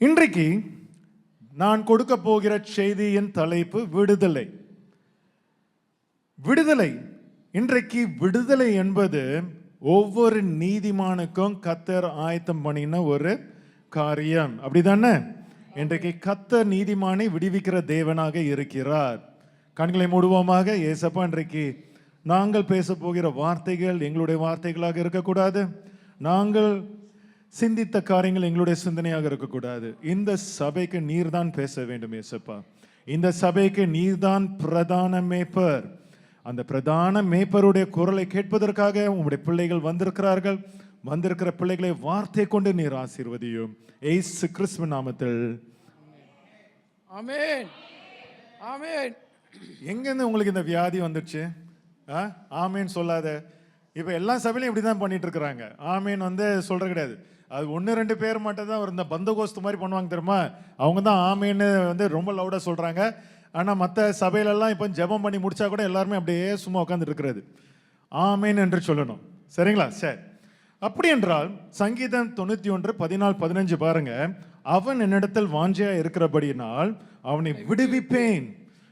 இன்றைக்கு நான் கொடுக்க போகிற செய்தியின் தலைப்பு விடுதலை. விடுதலை. இன்றைக்கு விடுதலை என்பது ஒவ்வொரு நீதிமானுக்கும் கர்த்தர் ஆயத்தம் பண்ணின ஒரு காரியம். அப்படிதானே? இன்றைக்கு கர்த்தர் நீதிமானை விடுவிக்கிற தேவனாக இருக்கிறார். கண்களை மூடுவோமாக. ஏசப்பா, இன்றைக்கு நாங்கள் பேச போகிற வார்த்தைகள் எங்களுடைய வார்த்தைகளாக இருக்கக்கூடாது. நாங்கள் சிந்தித்த காரியங்கள் எங்களுடைய சிந்தனையாக இருக்கக்கூடாது. இந்த சபைக்கு நீர்தான் பேச வேண்டும் ஏசப்பா. இந்த சபைக்கு நீர்தான் பிரதான மேய்ப்பர். அந்த பிரதான மேய்ப்பருடைய குரலை கேட்பதற்காக உங்களுடைய பிள்ளைகள் வந்திருக்கிறார்கள். வந்திருக்கிற பிள்ளைகளை வார்த்தை கொண்டு நீர் ஆசீர்வதியும். இயேசு கிறிஸ்துவின் நாமத்தில் ஆமென். ஆமென். எங்கேருந்து உங்களுக்கு இந்த வியாதி வந்துடுச்சு? ஆமேன் சொல்லாத. இப்போ எல்லா சபையிலும் இப்படி தான் பண்ணிட்டு இருக்கிறாங்க. ஆமேன் சொல்ற கிடையாது. அது 1-2 பேர் மட்டும் தான் இந்த பந்தகோஸ்து மாதிரி பண்ணுவாங்க தெரியுமா? அவங்க தான் ஆமேன்னு ரொம்ப லவுடாக சொல்கிறாங்க. ஆனால் மற்ற சபையிலெல்லாம் இப்போ ஜெபம் பண்ணி முடிச்சா கூட எல்லாருமே அப்படியே சும்மா உட்காந்துட்டு இருக்கிறது. ஆமேன் என்று சொல்லணும். சரிங்களா? சரி. அப்படி என்றால் சங்கீதம் 91:14-15 பாருங்க. அவன் என்னிடத்தில் வாஞ்சையா இருக்கிறபடியினால் அவனை விடுவிப்பேன்.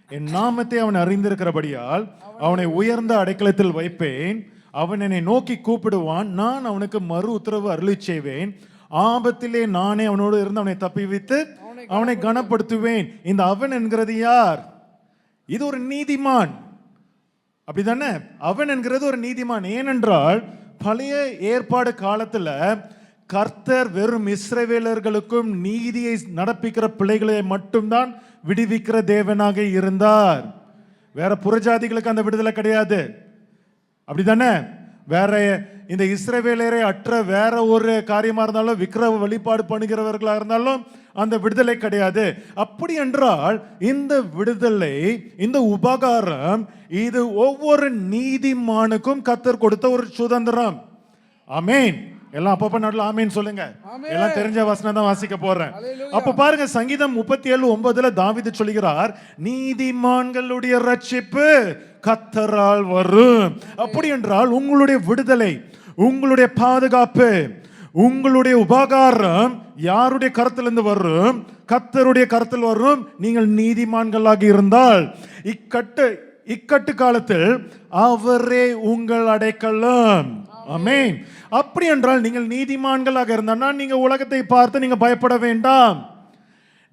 என் நாமத்தை அவன் அறிந்திருக்கிறபடியால் அவனை உயர்ந்த அடைக்கலத்தில் வைப்பேன். அவன் என்னை நோக்கி கூப்பிடுவான், நான் அவனுக்கு மறு உத்தரவு அருளி செய்வேன். ஆபத்திலே நானே அவனோடு இருந்து அவனை தப்பிவித்து அவனை கனப்படுத்துவேன். இந்த அவன் என்கிறது யார்? இது ஒரு நீதிமான். அப்படிதானே? அவன் என்கிறது ஒரு நீதிமான். ஏனென்றால் பழைய ஏற்பாடு காலத்துல கர்த்தர் வெறும் இஸ்ரவேலர்களுக்கும் நீதியை நடப்பிக்கிற பிள்ளைகளை மட்டும்தான் விடுவிக்கிற தேவனாக இருந்தார். வேற புறஜாதிகளுக்கு அந்த விடுதலை கிடையாது. அப்படிதானே? வேற இந்த இஸ்ரவேலரை அற்ற வேற ஒரு காரியமா இருந்தாலும் விக்கிர வழிபாடு பண்ணுகிறவர்களா இருந்தாலும் அந்த விடுதலை கிடையாது. அப்படி என்றால் இந்த விடுதலை, இந்த உபகாரம், இது ஒவ்வொரு நீதிமானுக்கும் கர்த்தர் கொடுத்த ஒரு சுதந்திரம். ஆமென். எல்லாம் அப்பப்ப நடுல ஆமேன் சொல்லுங்க. எல்லாம் தெரிஞ்ச வசனம் தான் வாசிக்க போறேன். அப்ப பாருங்க, சங்கீதம் 37:9 தாவீது சொல்கிறார், நீதிமான்களுடைய ரட்சிப்பு கர்த்தரால் வரும். அப்படி என்றால் உங்களுடைய விடுதலை, உங்களுடைய பாதுகாப்பு, உங்களுடைய உபகாரம் யாருடைய கருத்திலிருந்து வரும்? கர்த்தருடைய கருத்தில் வரும். நீங்கள் நீதிமான்களாக இருந்தால் இக்கட்டு காலத்தில் அவரே உங்கள் அடைக்கலம். ஆமென். அப்படி என்றால் நீங்கள் நீதிமான்களாக இருந்தால் நீங்க உலகத்தை பார்த்து நீங்க பயப்பட வேண்டாம்.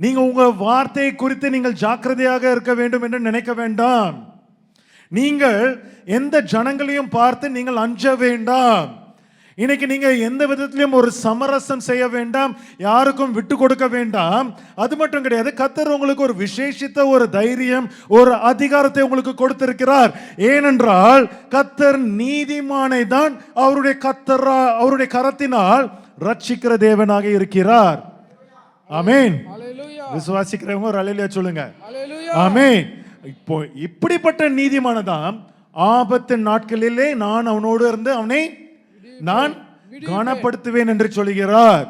நீங்க உங்க வார்த்தையை குறித்து நீங்கள் ஜாக்கிரதையாக இருக்க வேண்டும் என்று நினைக்க வேண்டாம். நீங்கள் எந்த ஜனங்களையும் பார்த்து நீங்கள் அஞ்ச வேண்டாம். இன்னைக்கு நீங்க எந்த விதத்திலும் ஒரு சமரசம் செய்ய வேண்டாம், யாருக்கும் விட்டு கொடுக்க வேண்டாம். அது மட்டும் கிடையாது, கர்த்தர் உங்களுக்கு ஒரு விசேஷித்த ஒரு தைரியம், ஒரு அதிகாரத்தை உங்களுக்கு கொடுத்திருக்கிறார். ஏனென்றால் கர்த்தர் நீதிமானை தான் அவருடைய கரத்தினால் ரட்சிக்கிற தேவனாக இருக்கிறார். ஆமென். விசுவாசிக்கிறவங்க ஒரு அல்லேலூயா சொல்லுங்க. ஆமென். இப்போ இப்படிப்பட்ட நீதிமானதான் ஆபத்து நாட்களிலே நான் அவனோடு இருந்து அவனை நான் கனப்படுத்துவேன் என்று சொல்கிறார்.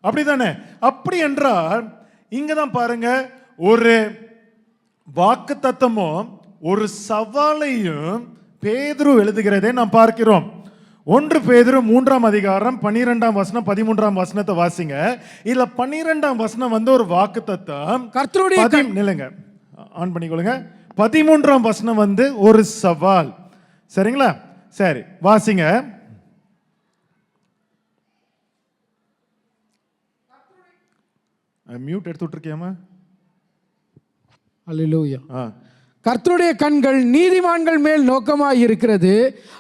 அப்படிதானே? அப்படி என்றால் இங்கதான் பாருங்க, ஒரு வாக்கு தத்தமும் ஒரு சவாலையும் பேதுரு எழுதுகிறதை நாம் பார்க்கிறோம். 1 பேதுரு 3:12 13 வசனத்தை வாசிங்க. இதுல 12 வசனம் ஒரு வாக்கு தத்தம். கர்த்தருடைய நிலைங்க ஆன் பண்ணிக்கொள்ளுங்க. 13 ஒரு சவால். சரிங்களா? சரி, வாசிங்க. மியூட் எடுத்துட்டு இருக்கியாமா? அல்லேலூயா. கர்த்தருடைய கண்கள் நீதிமான்கள் மேல் நோக்கமாய் இருக்கிறது,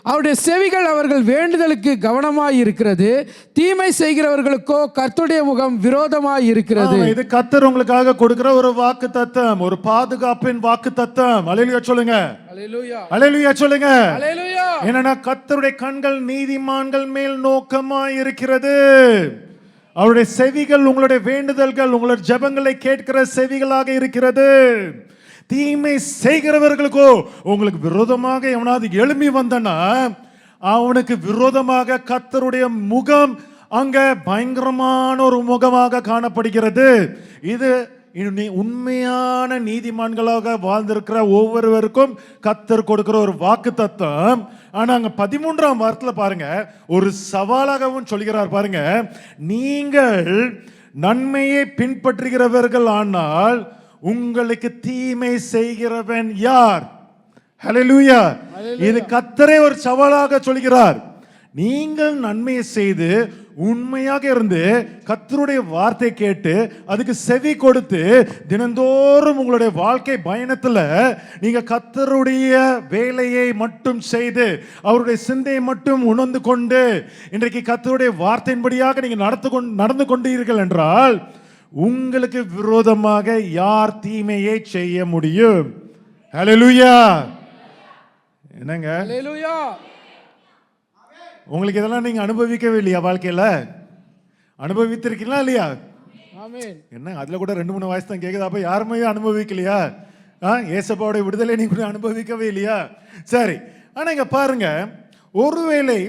அவருடைய செவிகள் அவர்கள் வேண்டுதலுக்கு கவனமாய் இருக்கிறது. தீமை செய்கிறவர்களுக்கோ கர்த்தருடைய முகம் விரோதமாய் இருக்கிறது. இது கர்த்தர் உங்களுக்காக கொடுக்கிற ஒரு வாக்கு தத்தம், ஒரு பாதுகாப்பின் வாக்கு தத்தம். அல்லேலூயா சொல்லுங்க. அல்லேலூயா. அல்லேலூயா சொல்லுங்க. அல்லேலூயா. என்னன்னா, கர்த்தருடைய கண்கள் நீதிமான்கள் மேல் நோக்கமாய் இருக்கிறது. அவருடைய செவிகள் உங்களுடைய வேண்டுதல்கள், உங்களுடைய ஜெபங்களை கேட்கிற செவிகளாக இருக்கிறது. தீமை செய்கிறவர்களுக்கோ உங்களுக்கு விரோதமாக எவனாவது எழும்பி வந்தனா அவனுக்கு விரோதமாக கர்த்தருடைய முகம் அங்க பயங்கரமான ஒரு முகமாக காணப்படுகிறது. இது உண்மையான நீதிமான்களாக வாழ்ந்திருக்கிற ஒவ்வொருவருக்கும் கர்த்தர் கொடுக்கிற ஒரு வாக்கு தத்தம். ஆனா அங்க 13 பாருங்க, ஒரு சவாலாகவும் சொல்கிறார். பாருங்க, நீங்கள் நன்மையை பின்பற்றுகிறவர்கள் ஆனால் உங்களுக்கு தீமை செய்கிறவன் யார்? ஹல்லேலூயா. இது கர்த்தரே ஒரு சவாலாக சொல்கிறார். நீங்கள் நன்மையை செய்து உண்மையாக இருந்து கர்த்தருடைய வார்த்தை கேட்டு அதுக்கு செவி கொடுத்து தினந்தோறும் உங்களுடைய வாழ்க்கை பயணத்துல நீங்க கர்த்தருடைய வேலையை மட்டும் செய்து அவருடைய சிந்தையை மட்டும் உணர்ந்து கொண்டு இன்றைக்கு கர்த்தருடைய வார்த்தையின்படியாக நீங்க நடந்து கொண்டீர்கள் என்றால் உங்களுக்கு விரோதமாக யார் தீமையை செய்ய முடியும்? ஹல்லேலூயா. என்னங்க அல்லேலூயா. உங்களுக்கு இதெல்லாம் நீங்க அனுபவிக்கவே இல்லையா? வாழ்க்கையில அனுபவித்திருக்கீங்களா இல்லையா? ஆமென். என்ன அதுல கூட 2-3 வாய்ஸ் தான் கேக்குது. அப்ப யாருமே அனுபவிக்கலையா? ஏசப்பாவுடைய விடுதலை நீங்க கூட அனுபவிக்கவே இல்லையா? சரி, ஆனா இங்க பாருங்க, ஒருவேளை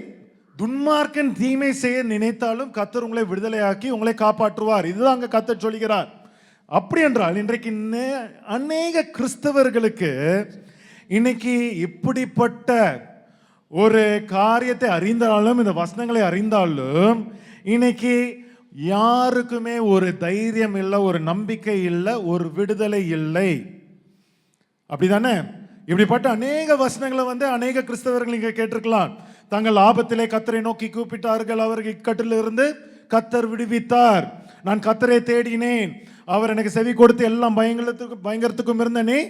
துன்மார்க்கன் தீமை செய்ய நினைத்தாலும் கர்த்தர் உங்களை விடுதலையாக்கி உங்களை காப்பாற்றுவார். இதுதான் அங்க கர்த்தர் சொல்கிறார். அப்படி என்றால் இன்றைக்கு அநேக கிறிஸ்தவர்களுக்கு இன்னைக்கு இப்படிப்பட்ட ஒரு காரியத்தை அறிந்தாலும் இந்த வசனங்களை அறிந்தாலும் இன்னைக்கு யாருக்குமே ஒரு தைரியம் இல்லை, ஒரு நம்பிக்கை இல்லை, ஒரு விடுதலை இல்லை. அப்படிதானே? இப்படிப்பட்ட அநேக வசனங்களை அநேக கிறிஸ்தவர்கள் இங்க கேட்டிருக்கலாம். தங்கள் ஆபத்திலே கர்த்தரை நோக்கி கூப்பிட்டார்கள், அவர்கள் இக்கட்டிலிருந்து கர்த்தர் விடுவித்தார். நான் கர்த்தரை தேடினேன், அவர் எனக்கு செவி கொடுத்து எல்லாம் பயங்கரத்துக்கும் இருந்தனே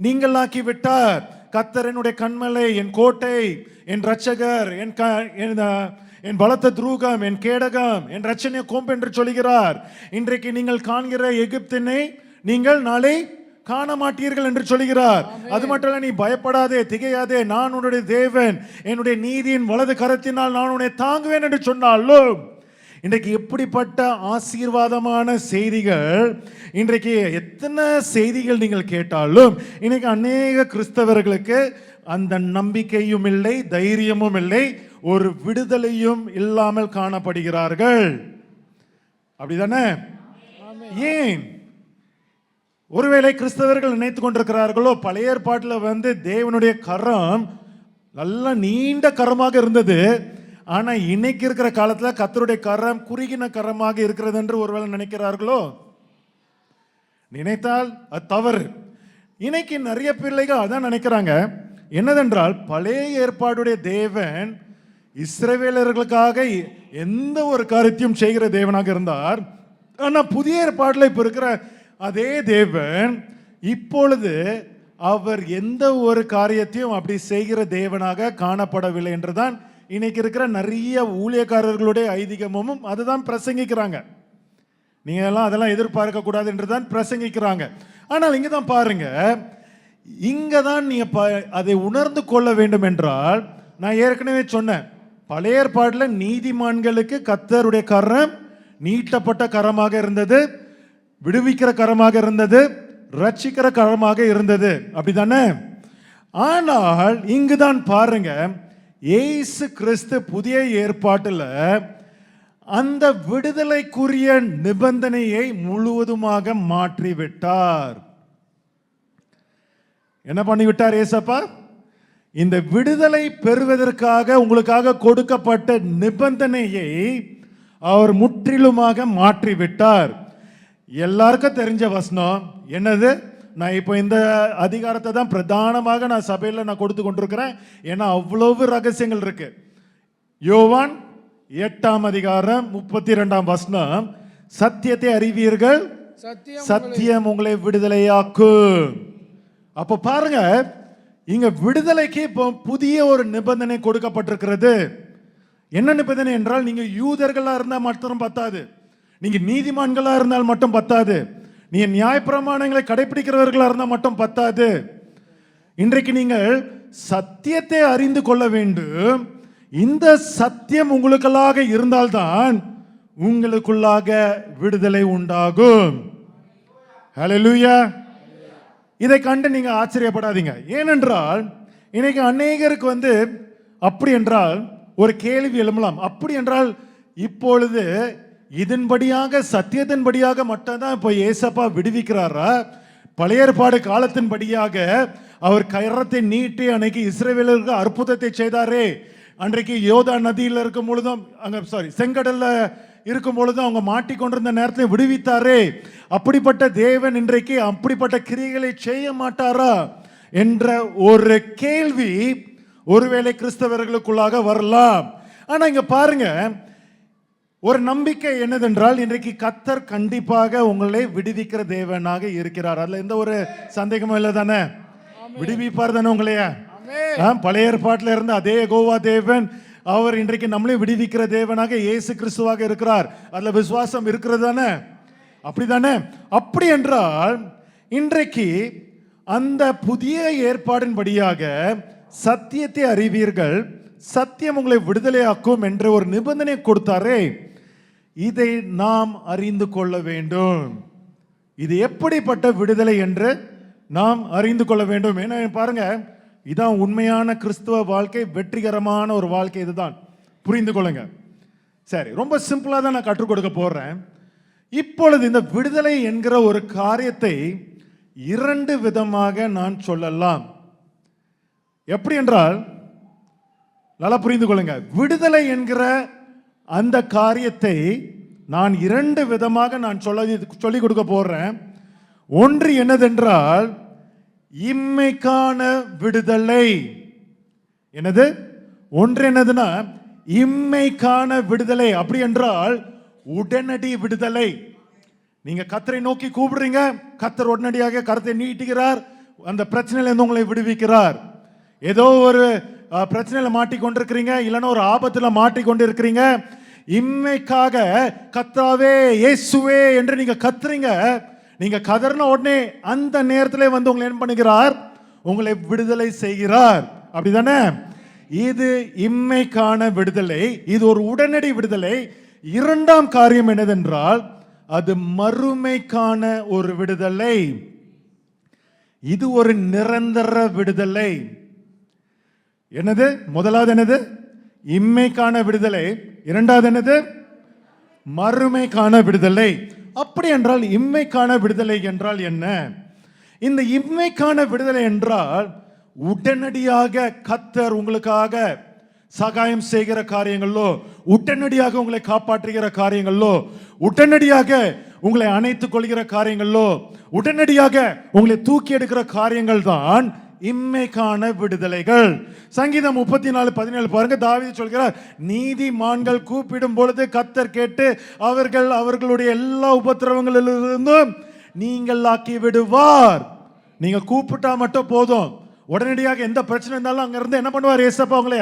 நீங்களாக்கி விட்டார். கர்த்தர் என்னுடைய கண்மலை, என் கோட்டை, என் ரட்சகர், என் பலத்த துரூகம், என் கேடகம், என் ரட்சணை கோம்பு என்று சொல்கிறார். இன்றைக்கு நீங்கள் காண்கிற எகிப்தினை நீங்கள் நாளை காண மாட்டீர்கள் என்று சொல்கிறார். அது மட்டும் இல்ல, நீ பயப்படாதே, திகையாதே, நான் உன்னுடைய தேவன், என்னுடைய நீதியின் வலது கரத்தினால் நான் உன்னை தாங்குவேன் என்று சொன்னாலும் இன்றைக்கு எப்படிப்பட்ட ஆசீர்வாதமான செய்திகள், இன்றைக்கு எத்தனை செய்திகள் நீங்கள் கேட்டாலும் இன்னைக்கு அநேக கிறிஸ்தவர்களுக்கு அந்த நம்பிக்கையும் இல்லை, தைரியமும் இல்லை, ஒரு விடுதலையும் இல்லாமல் காணப்படுகிறார்கள். அப்படிதானே? ஏன்? ஒருவேளை கிறிஸ்தவர்கள் நினைத்து கொண்டிருக்கிறார்களோ பழைய ஏற்பாட்டில் தேவனுடைய கரம் நல்ல நீண்ட கரமாக இருந்தது, ஆனா இன்னைக்கு இருக்கிற காலத்துல கர்த்தருடைய கரம் குறுகின கரமாக இருக்கிறது என்று ஒருவேளை நினைக்கிறார்களோ? நினைத்தால் அது தவறு. இன்னைக்கு நிறைய பிள்ளைகள் அதான் நினைக்கிறாங்க. என்னதென்றால் பழைய ஏற்பாடுடைய தேவன் இஸ்ரவேலர்களுக்காக எந்த ஒரு காரியத்தையும் செய்கிற தேவனாக இருந்தார். ஆனா புதிய ஏற்பாடுல இப்ப இருக்கிற அதே தேவன் இப்பொழுது அவர் எந்த ஒரு காரியத்தையும் அப்படி செய்கிற தேவனாக காணப்படவில்லை என்றுதான் இன்னைக்கு இருக்கிற நிறைய ஊழியக்காரர்களுடைய ஐதீகமும் அதுதான் பிரசங்கிக்கிறாங்க. நீங்க எல்லாம் அதெல்லாம் எதிர்பார்க்க கூடாது என்றுதான் பிரசங்கிக்கிறாங்க. ஆனால் இங்க தான் பாருங்க, இங்க தான் நீங்க அதை உணர்ந்து கொள்ள வேண்டும் என்றால், நான் ஏற்கனவே சொன்னேன், பழைய ஏற்பாடுல நீதிமான்களுக்கு கர்த்தருடைய கரம் நீட்டப்பட்ட கரமாக இருந்தது, விடுவிக்கிற கரமாக இருந்தது, ரட்சிக்கிற கரமாக இருந்தது. அப்படிதானே? ஆனால் இங்குதான் பாருங்க, இயேசு கிறிஸ்து புதிய ஏற்பாட்டில் அந்த விடுதலைக்குரிய நிபந்தனையை முழுவதுமாக மாற்றிவிட்டார். என்ன பண்ணிவிட்டார் ஏசப்பா? இந்த விடுதலை பெறுவதற்காக உங்களுக்காக கொடுக்கப்பட்ட நிபந்தனையை அவர் முற்றிலுமாக மாற்றிவிட்டார். எல்லாருக்கும் தெரிஞ்ச வசனம் என்னது? நான் இப்போ இந்த அதிகாரத்தை தான் பிரதானமாக நான் சபையில் நான் கொடுத்து கொண்டிருக்கிறேன். ஏன்னா அவ்வளவு ரகசியங்கள் இருக்கு. யோவான் 8ஆம் அதிகாரம் 32ஆம் வசனம், சத்தியத்தை அறிவீர்கள், சத்தியம் உங்களை விடுதலையாக்கும். அப்ப பாருங்க, இங்க விடுதலைக்கு இப்போ புதிய ஒரு நிபந்தனை கொடுக்கப்பட்டிருக்கிறது. என்ன நிபந்தனை என்றால், நீங்க யூதர்களா இருந்தால் மட்டும் பத்தாது, நீங்க நீதிமான்களா இருந்தால் மட்டும் பத்தாது, நீங்க நியாயப்பிரமாணங்களை கடைபிடிக்கிறவர்களா இருந்தால் மட்டும் பத்தாது. இன்றைக்கு நீங்கள் சத்தியத்தை அறிந்து கொள்ள வேண்டும். இந்த சத்தியம் உங்களுக்குள்ளாக இருந்தால்தான் உங்களுக்குள்ளாக விடுதலை உண்டாகும். ஹல்லேலூயா. இதை கண்டு நீங்க ஆச்சரியப்படாதீங்க. ஏனென்றால் இன்னைக்கு அநேகருக்கு அப்படி என்றால் ஒரு கேள்வி எழும்பலாம். அப்படி என்றால் இப்பொழுது இதன்படியாக சத்தியத்தின்படியாக மட்டும்தான் இப்போ ஏசப்பா விடுவிக்கிறாரா? பழைய ஏற்பாடு காலத்தின்படியாக அவர் கரத்தை நீட்டி அன்னைக்கு இஸ்ரவேலருக்கு அற்புதத்தை செய்தாரே, அன்றைக்கு யோதா நதியில் இருக்கும் பொழுதும் செங்கடல்ல இருக்கும் பொழுது அவங்க மாட்டிக்கொண்டிருந்த நேரத்தில் விடுவித்தாரே, அப்படிப்பட்ட தேவன் இன்றைக்கு அப்படிப்பட்ட கிரியைகளை செய்ய மாட்டாரா என்ற ஒரு கேள்வி ஒருவேளை கிறிஸ்தவர்களுக்குள்ளாக வரலாம். ஆனா இங்க பாருங்க, ஒரு நம்பிக்கை என்னதென்றால் இன்றைக்கு கர்த்தர் கண்டிப்பாக உங்களை விடுவிக்கிற தேவனாக இருக்கிறார். அதுல எந்த ஒரு சந்தேகமும் இல்லை தானே? விடுவிப்பார் தானே உங்களைய. பழைய ஏற்பாட்டில் இருந்த அதே யெகோவா தேவன் அவர் இன்றைக்கு நம்மளே விடுவிக்கிற தேவனாக இயேசு கிறிஸ்துவாக இருக்கிறார். அதுல விசுவாசம் இருக்கிறது தானே? அப்படிதானே? அப்படி என்றால் இன்றைக்கு அந்த புதிய ஏற்பாடின்படியாக சத்தியத்தை அறிவீர்கள், சத்தியம் உங்களை விடுதலையாக்கும் என்ற ஒரு நிபந்தனை கொடுத்தாரே, இதை நாம் அறிந்து கொள்ள வேண்டும். இது எப்படிப்பட்ட விடுதலை என்று நாம் அறிந்து கொள்ள வேண்டும். ஏன்னா பாருங்க, இதான் உண்மையான கிறிஸ்துவ வாழ்க்கை, வெற்றிகரமான ஒரு வாழ்க்கை. இதுதான் புரிந்து கொள்ளுங்க. சரி, ரொம்ப சிம்பிளா தான் நான் கற்றுக் கொடுக்க போறேன். இப்பொழுது இந்த விடுதலை என்கிற ஒரு காரியத்தை இரண்டு விதமாக நான் சொல்லலாம். எப்படி என்றால், நல்லா புரிந்து கொள்ளுங்க, விடுதலை என்கிற அந்த காரியத்தை நான் இரண்டு விதமாக நான் சொல்லிக் கொடுக்க போறேன். ஒன்று என்னதென்றால் இம்மைக்கான விடுதலை. என்னது? ஒன்று என்னதுன்னா இம்மைக்கான விடுதலை. அப்படி என்றால் உடனடி விடுதலை. நீங்க கர்த்தரை நோக்கி கூப்பிடுறீங்க, கர்த்தர் உடனடியாக கரத்தை நீட்டுகிறார், அந்த பிரச்சனையில இருந்து உங்களை விடுவிக்கிறார். ஏதோ ஒரு பிரச்சனையில மாட்டிக்கொண்டிருக்கிறீங்க, இல்லைன்னா ஒரு ஆபத்துல மாட்டிக்கொண்டிருக்கிறீங்க, இம்மைக்காக கர்த்தாவே இயேசுவே என்று நீங்க கத்துறீங்க. நீங்க கதறின உடனே அந்த நேரத்திலே வந்து உங்களை என்ன பண்ணுகிறார்? உங்களை விடுதலை செய்கிறார். அப்படிதானே? இது இம்மைக்கான விடுதலை, இது ஒரு உடனடி விடுதலை. இரண்டாம் காரியம் என்னதென்றால் அது மறுமைக்கான ஒரு விடுதலை. இது ஒரு நிரந்தர விடுதலை. என்னது? முதலாவது என்னது? இம்மைக்கான விடுதலை. இரண்டாவது என்னது? மறுமைக்கான விடுதலை. அப்படி என்றால் இம்மைக்கான விடுதலை என்றால் என்ன? இந்த இம்மைக்கான விடுதலை என்றால் உடனடியாக கர்த்தர் உங்களுக்காக சகாயம் செய்கிற காரியங்களோ, உடனடியாக உங்களை காப்பாற்றுகிற காரியங்களோ, உடனடியாக உங்களை அணைத்துக் கொள்கிற காரியங்களோ, உடனடியாக உங்களை தூக்கி எடுக்கிற காரியங்கள் தான் இம்மைக்கான விடுதலைகள். சங்கீதம் 34:17 பாருங்க, தாவீது சொல்கிறார், நீதிமான்கள் கூப்பிடும் பொழுது கர்த்தர் கேட்டு அவர்களுடைய எல்லா உபத்திரவங்களிலிருந்தும் நீங்கள் ஆக்கி விடுவார். நீங்க கூப்பிட்டா மட்டும் போதும், உடனடியாக எந்த பிரச்சனை இருந்தாலும் அங்க இருந்து என்ன பண்ணுவார்? ஏசப்பா உங்களை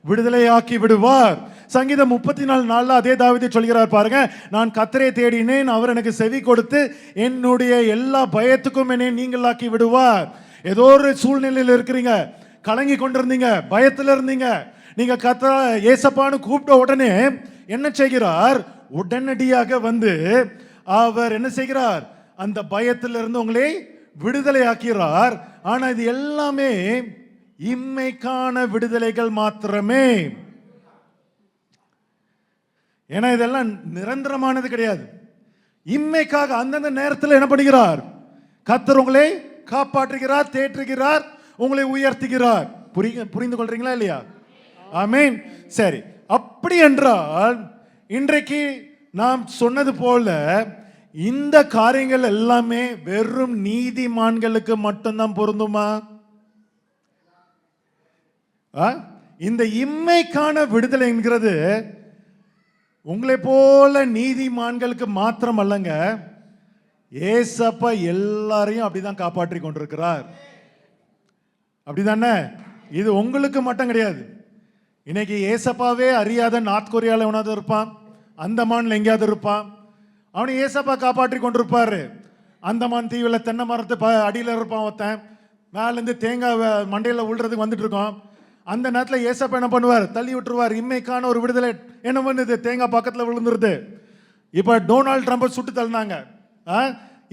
விடுதலையாக்கி விடுவார். சங்கீதம் 34:4 அதே தாவீது சொல்கிறார் பாருங்க, நான் கர்த்தரை தேடினேன், அவர் எனக்கு செவி கொடுத்து என்னுடைய எல்லா பயத்துக்கும் என்னை நீங்களாக்கி விடுவார். ஏதோ ஒரு சூழ்நிலையில் இருக்கிறீங்க, கலங்கி கொண்டிருந்தீங்க, பயத்தில் இருந்தீங்க, நீங்க கர்த்தா ஏசப்பான்னு கூப்பிட்ட உடனே என்ன செய்கிறார்? உடனடியாக வந்து அவர் என்ன செய்கிறார்? அந்த பயத்திலிருந்து உங்களை விடுதலை ஆக்கிறார். ஆனா இது எல்லாமே இம்மைக்கான விடுதலைகள் மாத்திரமே. ஏன்னா இதெல்லாம் நிரந்தரமானது கிடையாது. இம்மைக்காக அந்தந்த நேரத்தில் என்ன பண்ணுகிறார்? கர்த்தர் உங்களை காப்பாற்றுகிறார், தேற்றுகிறார், உங்களை உயர்த்துகிறார். புரிந்து கொள்றீங்களா இல்லையா? ஆமென். சரி, அப்படி என்றால் இன்றைக்கு நாம் சொன்னது போல இந்த காரியங்கள் எல்லாமே வெறும் நீதிமான்களுக்கு மட்டும்தான் பொருந்துமா? இந்த இம்மைக்கான விடுதலை என்கிறது உங்களை போல நீதிமான்களுக்கு மாத்திரம் அல்லங்க, ஏசப்பா எல்லாரையும் அப்படிதான் காப்பாற்றி கொண்டிருக்கிறார். அப்படிதானே? இது உங்களுக்கு மட்டும் கிடையாது. இன்னைக்கு ஏசப்பாவே அறியாத நார்த் கொரியாவில் எவனாவது இருப்பான், அந்தமான்ல எங்கேயாவது இருப்பான், அவனை ஏசப்பா காப்பாற்றி கொண்டிருப்பாரு. அந்தமான் தீவில் தென்னை மரத்து அடியில் இருப்பான் ஒருத்தன், மேலேருந்து தேங்காய் மண்டையில் விழுறதுக்கு வந்துட்டு இருக்கோம். அந்த நேரத்தில் ஏசப்பா என்ன பண்ணுவார்? தள்ளி விட்டுருவார். இம்மைக்கான ஒரு விடுதலை என்ன பண்ணுது? தேங்காய் பக்கத்தில் விழுந்துருது. இப்போ டொனால்ட் ட்ரம்பை சுட்டு தள்ளினாங்க,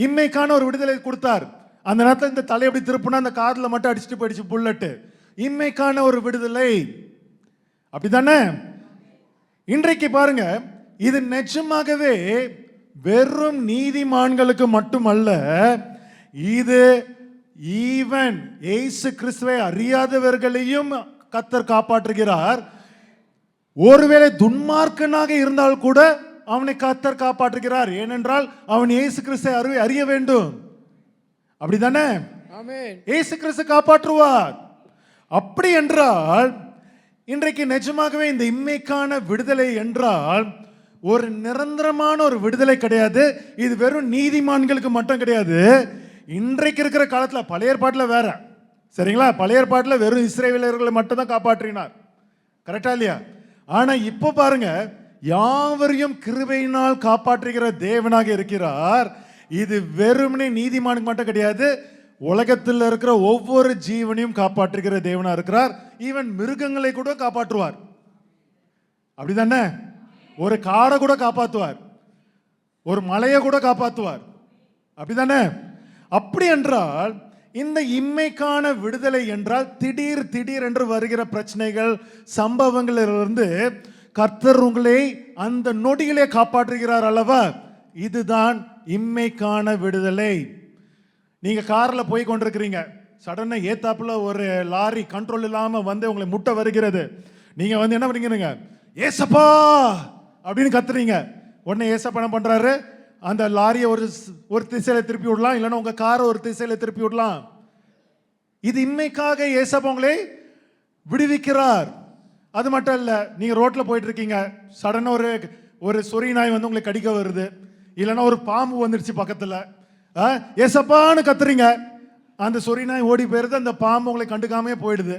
இம்மைக்கான ஒரு விடுதலை கொடுத்தார். அந்த நேரத்தில் இந்த தலை எப்படி திருப்புனா அந்த காதில் மட்டும் அடிச்சுட்டு போயிடுச்சு புல்லட்டு. இம்மைக்கான ஒரு விடுதலை. அப்படித்தானே? இன்றைக்கு பாருங்க, இது நிஜமாகவே வெறும் நீதிமான்களுக்கு மட்டுமல்ல, இது ஈவன் இயேசு கிறிஸ்துவை அறியாதவர்களையும் கர்த்தர் காப்பாற்றுகிறார். ஒருவேளை துன்மார்க்கனாக இருந்தால் கூட அவனை கர்த்தர் காப்பாற்றுகிறார். ஏனென்றால் அவன் இயேசு கிறிஸ்தை அறிய வேண்டும். அப்படிதானே? ஆமென். இயேசு கிறிஸ்து காப்பாற்றுவார். அப்படி என்றால் இன்றைக்கு நிஜமாகவே இந்த இம்மைக்கான விடுதலை என்றால் ஒரு நிரந்தரமான ஒரு விடுதலை கிடையாது. இது வெறும் நீதிமான்களுக்கு மட்டும் கிடையாது. இன்றைக்கு இருக்கிற காலத்தில், பழைய ஏற்பாட்டில் வேற, சரிங்களா? பழைய ஏற்பாட்டில் வெறும் இஸ்ரவேலர்களை மட்டும் தான் காப்பாற்றினார். கரெக்டா இல்லையா? ஆனா இப்போ பாருங்க, யாவரையும் கிருபையினால் காப்பாற்றுகிற தேவனாக இருக்கிறார். இது வெறுமனே நீதிமானுக்கு மட்டும் கிடையாது, உலகத்தில் இருக்கிற ஒவ்வொரு ஜீவனையும் காப்பாற்றுகிற தேவனா இருக்கிறார். ஈவன் மிருகங்களை கூட காப்பாற்றுவார். அப்படிதானே? ஒரு காடை கூட காப்பாற்றுவார், ஒரு மலையை கூட காப்பாற்றுவார். அப்படிதானே? அப்படி என்றால் இந்த இம்மைக்கான விடுதலை என்றால் திடீர் திடீர் என்று வருகிற பிரச்சனைகள், சம்பவங்களிலிருந்து கர்த்தர் உங்களை அந்த நொடியிலே காப்பாற்றுகிறார் அல்லவா? இதுதான் இம்மைக்கான விடுதலை. நீங்க கார்ல போய் கொண்டிருக்கிறீங்க, சடனா ஏத்தாப்புல ஒரு லாரி கண்ட்ரோல் இல்லாம வந்து உங்களை முட்ட வருகிறது. நீங்க வந்து என்ன பண்ணீங்க? ஏசப்பா அப்படின்னு கத்துறீங்க. உடனே ஏசப்பா என்ன பண்றாரு? அந்த லாரியை ஒரு திசையில திருப்பி விடலாம், இல்லைன்னா உங்க காரை ஒரு திசையில திருப்பி விடலாம். இது இம்மைக்காக ஏசப்பா உங்களை விடுவிக்கிறார். அது மட்டும் இல்ல, நீங்க ரோட்ல போயிட்டு இருக்கீங்க, சடனா ஒரு சொறி நாய் வந்து உங்களை கடிக்க வருது, இல்லைன்னா ஒரு பாம்பு வந்துருச்சு பக்கத்துல, ஏசப்பான்னு கத்துறீங்க, அந்த சொறி நாய் ஓடி போயிருது, அந்த பாம்பு உங்களை கண்டுக்காமே போயிடுது.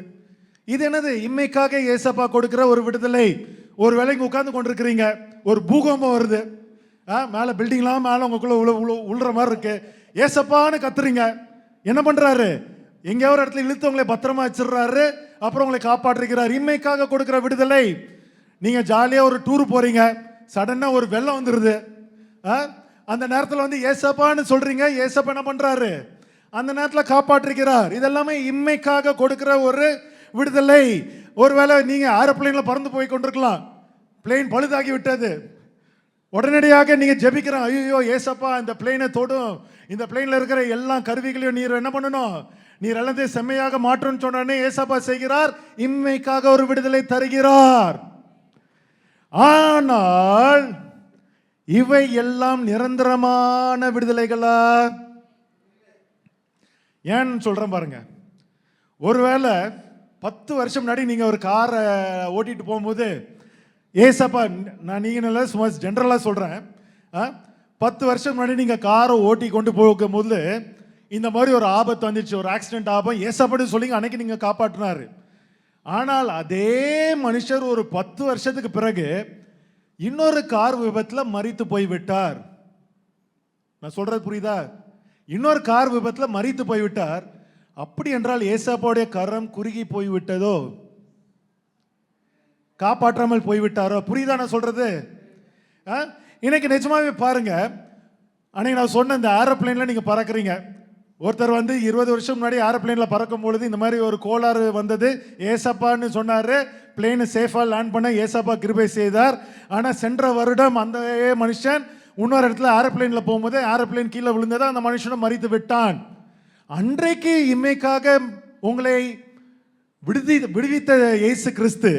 இது என்னது? இம்மைக்காக ஏசப்பா கொடுக்கிற ஒரு விடுதலை. ஒரு வேளைக்கு உட்கார்ந்து கொண்டிருக்கிறீங்க, ஒரு பூகம்பம் வருது, மேல பில்டிங்லாம் மேல உங்களுக்குள்ள உள்ற மாதிரி இருக்கு, ஏசப்பான்னு கத்துறீங்க. என்ன பண்றாரு? எங்கேயோ ஒரு இடத்துல இழுத்து உங்களை பத்திரமா வச்சிடுறாரு, அப்புறம் உங்களை காப்பாற்றுகிறார். இம்மைக்காக கொடுக்கிற விடுதலை. நீங்க ஜாலியா ஒரு டூர் போறீங்க, சடனா ஒரு வெள்ளம் வந்துருது, அந்த நேரத்தில் வந்து ஏசப்பான்னு சொல்றீங்க, ஏசப்பா என்ன பண்றாரு? அந்த நேரத்தில் காப்பாற்றுகிறார். இதெல்லாமே இம்மைக்காக கொடுக்கிற ஒரு விடுதலை. ஒருவேளை நீங்க ஏரோப்ளேன்ல பறந்து போய் கொண்டிருக்கலாம், பிளேன் பழுதாகி விட்டது, உடனடியாக நீங்க ஜெபிக்கிறோம், ஐயோ ஏசப்பா இந்த பிளேனை தொடும், இந்த பிளேன்ல இருக்கிற எல்லா கருவிகளையும் நீர் என்ன பண்ணணும், நீர் எல்லாத்தையும் செம்மையாக மாற்றணும்னு சொன்னே ஏசப்பா செய்கிறார். இம்மைக்காக ஒரு விடுதலை தருகிறார். ஆனால் இவை எல்லாம் நிரந்தரமான விடுதலைகளா? ஏன்னு சொல்றேன் பாருங்க. ஒருவேளை 10 வருஷம் முன்னாடி நீங்க ஒரு காரை ஓட்டிட்டு போகும்போது ஏசப்பா, நான் நீங்க நல்லா சும்மா ஜென்ரலா சொல்றேன், 10 வருஷம் முன்னாடி நீங்க காரை ஓட்டி கொண்டு போகும்போது இந்த மாதிரி ஒரு ஆபத்து வந்துச்சு, ஒரு ஆக்சிடென்ட் ஆகும், ஏசப்பான்னு சொல்லி அன்னைக்கு நீங்க காப்பாற்றினாரு. ஆனால் அதே மனுஷர் ஒரு 10 வருஷத்துக்கு பிறகு இன்னொரு கார் விபத்தில் மரித்து போய்விட்டார். நான் சொல்றது புரியுதா? இன்னொரு கார் விபத்தில் மரித்து போய்விட்டார். அப்படி என்றால் ஏசப்பாவுடைய கரம் குறுகி போய்விட்டதோ, காப்பாற்றாமல் போய்விட்டாரோ? புரியுதா நான் சொல்றது? இன்னைக்கு நிஜமாவே பாருங்க, அன்னைக்கு நான் சொன்ன இந்த ஏரோப்ளேன்ல நீங்க பறக்குறீங்க, ஒருத்தர் வந்து 20 வருஷம் முன்னாடி ஏரோப்ளேன்ல பறக்கும் பொழுது இந்த மாதிரி ஒரு கோளாறு வந்தது, ஏசப்பான்னு சொன்னாரு, பிளேன் சேஃபா லேண்ட் பண்ண ஏசப்பா கிருபை செய்தார். ஆனா சென்ற வருடம் அந்த மனுஷன் இன்னொரு இடத்துல ஏரோப்ளேன்ல போகும்போது ஏரோப்ளேன் கீழே விழுந்தது, அந்த மனுஷனும் மரித்து விட்டான். அன்றைக்கு இம்மைக்காக உங்களை விடுவித்த இயேசு கிறிஸ்து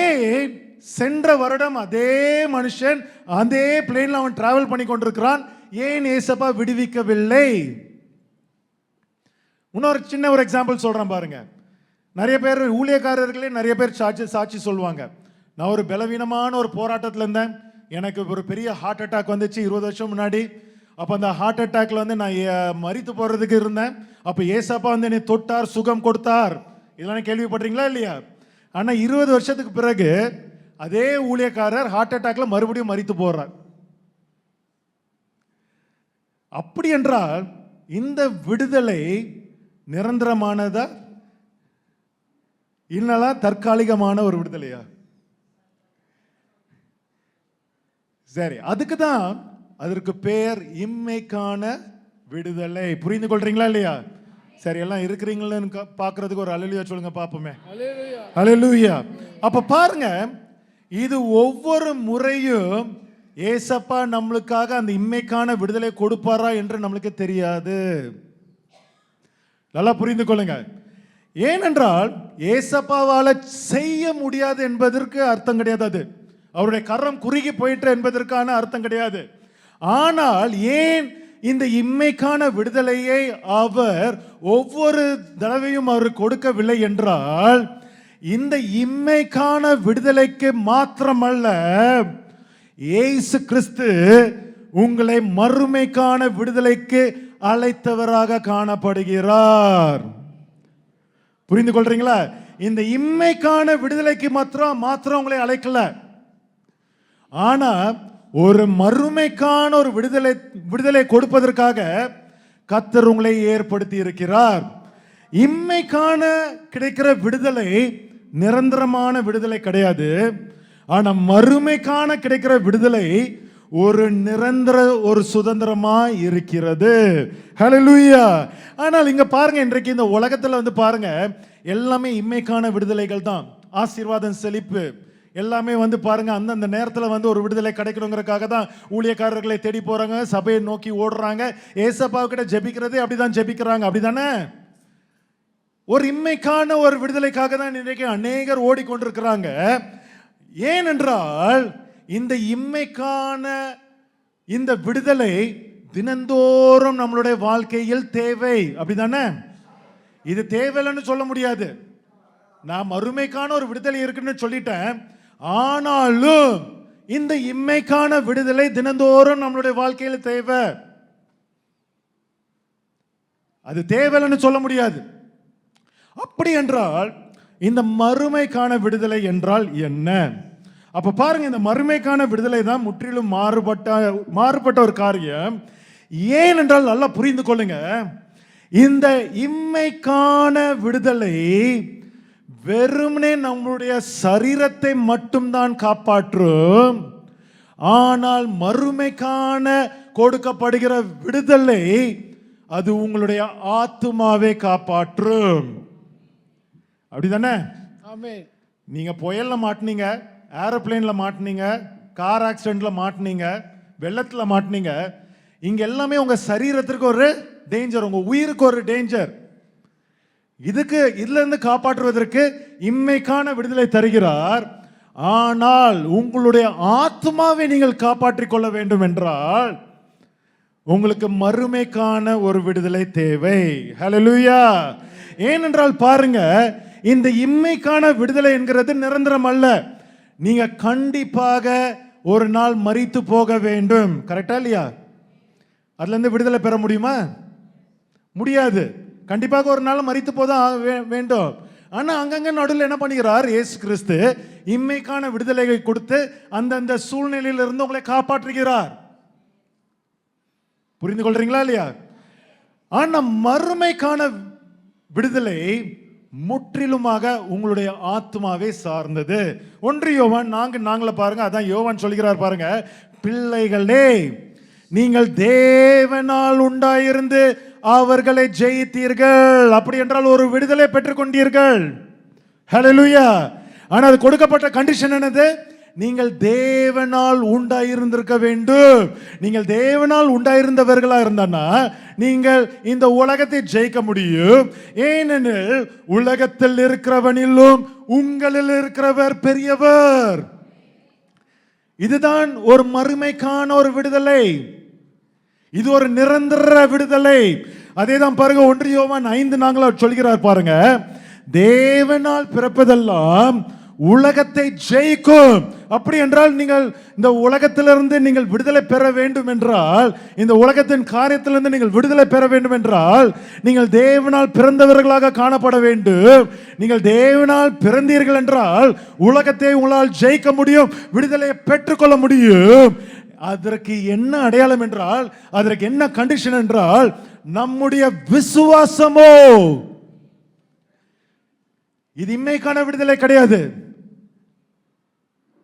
ஏன் சென்ற வருடம் அதே மனுஷன் அதே பிளேன்ல அவன் டிராவல் பண்ணி கொண்டிருக்கிறான், ஏன் ஏசப்பா விடுவிக்கவில்லை? இன்னொரு சின்ன ஒரு எக்ஸாம்பிள் சொல்றேன் பாருங்க. நிறைய பேர் ஊழியக்காரர்களே நிறைய பேர் சாட்சி சொல்லுவாங்க, நான் ஒரு பலவீனமான ஒரு போராட்டத்தில் இருந்தேன், எனக்கு ஒரு பெரிய ஹார்ட் அட்டாக் வந்துச்சு 20 வருஷம் முன்னாடி. அப்போ அந்த ஹார்ட் அட்டாக்ல வந்து நான் மரித்து போறதுக்கு இருந்தேன், அப்போ ஏசப்பா வந்து என்னை தொட்டார், சுகம் கொடுத்தார். இதெல்லாம் கேள்விப்படுறீங்களா இல்லையா? ஆனா 20 வருஷத்துக்கு பிறகு அதே ஊழியக்காரர் ஹார்ட் அட்டாக்ல மறுபடியும் மரித்து போறார். அப்படி என்றால் இந்த விடுதலை நிரந்தரமானதா இல்லனா தற்காலிகமான ஒரு விடுதலையா? சரி, அதுக்கு தான் அதற்கு பெயர் இம்மைக்கான விடுதலை. புரிந்து கொள்றீங்களா இல்லையா? சரி, எல்லாம் இருக்கிறீங்களன்னு பார்க்கிறதுக்கு ஒரு அல்லேலூயா சொல்லுங்க பாப்போமே. அல்லேலூயா. அப்ப பாருங்க, இது ஒவ்வொரு முறையும் ஏசப்பா நம்மளுக்காக அந்த இம்மைக்கான விடுதலை கொடுப்பாரா என்று நம்மளுக்கு தெரியாது. நல்லா புரிந்து கொள்ளுங்க. ஏனென்றால் ஏசப்பாவால செய்ய முடியாது என்பதற்கு அர்த்தம் கிடையாது. அது அவருடைய கரம் குறுகி போயிற்று என்பதற்கான அர்த்தம் கிடையாது. ஆனால் ஏன் இந்த இம்மைக்கான விடுதலையை அவர் ஒவ்வொரு தடவையும் அவர் கொடுக்கவில்லை என்றால், இந்த இம்மைக்கான விடுதலைக்கு மாத்திரமல்ல, இயேசு கிறிஸ்து உங்களை மறுமைக்கான விடுதலைக்கு அழைத்தவராக காணப்படுகிறார். புரிந்து கொள்றீங்களா? இந்த இம்மைக்கான விடுதலைக்கு மாத்திரம் உங்களை அழைக்கல, ஆனா ஒரு மறுமைக்கான ஒரு விடுதலை கொடுப்பதற்காக கர்த்தர் உங்களை ஏற்படுத்தி இருக்கிறார். இம்மைக்கான கிடைக்கிற விடுதலை நிரந்தரமான விடுதலை கிடையாது. ஆனா மறுமைக்கான கிடைக்கிற விடுதலை ஒரு நிரந்தர ஒரு சுதந்திரமா இருக்கிறது. ஹல்லேலூயா. ஆனால் இங்க பாருங்க, இன்றைக்கு இந்த உலகத்துல வந்து பாருங்க, எல்லாமே இம்மைக்கான விடுதலைகள் தான். ஆசீர்வாதம், செழிப்பு எல்லாமே வந்து பாருங்க, அந்தந்த நேரத்தில் வந்து ஒரு விடுதலை கிடைக்கணுங்கிறதுக்காக தான் ஊழியக்காரர்களை தேடி போறாங்க, சபையை நோக்கி ஓடுறாங்க, ஏசப்பாவுக்கிட்ட ஜெபிக்கிறது அப்படிதான் ஜெபிக்கிறாங்க, அப்படிதானே? ஒரு இம்மைக்கான ஒரு விடுதலைக்காக தான் இன்றைக்கு அநேகர் ஓடிக்கொண்டிருக்கிறாங்க. ஏனென்றால் இந்த இம்மைக்கான இந்த விடுதலை தினந்தோறும் நம்மளுடைய வாழ்க்கையில் தேவை, அப்படிதானே? இது தேவையில்லைன்னு சொல்ல முடியாது. நான் மறுமைக்கான ஒரு விடுதலை இருக்குன்னு சொல்லிட்டேன், ஆனாலும் இந்த இம்மைக்கான விடுதலை தினந்தோறும் நம்மளுடைய வாழ்க்கையில் தேவை. அது தேவையில்லைன்னு சொல்ல முடியாது. அப்படி என்றால் இந்த மறுமைக்கான விடுதலை என்றால் என்ன? அப்ப பாருங்க, இந்த மறுமைக்கான விடுதலை தான் முற்றிலும் மாறுபட்ட ஒரு காரியம். ஏனென்றால் நல்லா புரிந்து கொள்ளுங்க, இந்த இம்மைக்கான விடுதலை வெறுமனே நம்முடைய சரீரத்தை மட்டும்தான் காப்பாற்றும். ஆனால் மறுமைக்கான கொடுக்கப்படுகிற விடுதலை அது உங்களுடைய ஆத்துமாவை காப்பாற்றும். அப்படிதானே? ஆமென். நீங்க புயல்ல மாட்டினீங்க, ஏரோப்ளேன்ல மாட்டினீங்க, கார் ஆக்சிடென்ட்ல மாட்டினீங்க, வெள்ளத்துல மாட்டினீங்க, இங்க எல்லாமே உங்க சரீரத்திற்கு ஒரு டேஞ்சர், உங்க உயிருக்கு ஒரு டேஞ்சர். இதுல இருந்து காப்பாற்றுவதற்கு இம்மைக்கான விடுதலை தருகிறார். ஆனால் உங்களுடைய ஆத்மாவை நீங்கள் காப்பாற்றிக் கொள்ள வேண்டும் என்றால் உங்களுக்கு மறுமைக்கான ஒரு விடுதலை தேவை. ஹல்லேலூயா. ஏனென்றால் பாருங்க, இந்த இம்மைக்கான விடுதலை என்கிறது நிரந்தரம் அல்ல. நீங்க கண்டிப்பாக ஒரு நாள் மரித்து போக வேண்டும். கரெக்டா இல்லையா? அதுல இருந்து விடுதலை பெற முடியுமா? முடியாது. கண்டிப்பாக ஒரு நாள் மரித்து போதான் வேண்டும். ஆனா அங்கங்க நடுவில் என்ன பண்ணுகிறார் இயேசு கிறிஸ்து? இம்மைக்கான விடுதலையை கொடுத்து அந்தந்த சூழ்நிலையில இருந்து உங்களை காப்பாற்றுகிறார். புரிந்து கொள்றீங்களா இல்லையா? ஆனா மறுமைக்கான விடுதலை முற்றிலுமாக உங்களுடைய ஆத்மாவை சார்ந்தது. 1 யோவான் 4:4 பாருங்க, அதான் யோவான் சொல்கிறார் பாருங்க, பிள்ளைகளே நீங்கள் தேவனால் உண்டாயிருந்து அவர்களை ஜெயித்தீர்கள். அப்படி என்றால் ஒரு விடுதலை பெற்றுக் கொண்டீர்கள். ஹல்லேலூயா. ஆனால் அது கொடுக்கப்பட்ட கண்டிஷன் என்னது? நீங்கள் தேவனால் உண்டாயிருந்திருக்க வேண்டும். நீங்கள் தேவனால் உண்டாயிருந்தவர்களா இருந்தானா நீங்கள் இந்த உலகத்தை ஜெயிக்க முடியும். ஏனெனில் உலகத்தில் இருக்கிறவனிலும் உங்களில் இருக்கிறவர் பெரியவர். இதுதான் ஒரு மறுமைக்கான ஒரு விடுதலை. இது ஒரு நிரந்தர விடுதலை. அதே தான் பாருங்க, 1 யோவான் 5:4 சொல்கிறார் பாருங்க, தேவனால் பிறப்பதெல்லாம் உலகத்தை ஜெயிக்கும். அப்படி என்றால் நீங்கள் இந்த உலகத்திலிருந்து நீங்கள் விடுதலை பெற வேண்டும் என்றால், இந்த உலகத்தின் காரியத்திலிருந்து நீங்கள் விடுதலை பெற வேண்டும் என்றால் நீங்கள் தேவனால் பிறந்தவர்களாக காணப்பட வேண்டும். நீங்கள் தேவனால் பிறந்தீர்கள் என்றால் உலகத்தை உங்களால் ஜெயிக்க முடியும், விடுதலையை பெற்றுக்கொள்ள முடியும். அதற்கு என்ன அடையாளம் என்றால், அதற்கு என்ன கண்டிஷன் என்றால், நம்முடைய விசுவாசமோ. இது இம்மைக்கான விடுதலை கிடையாது,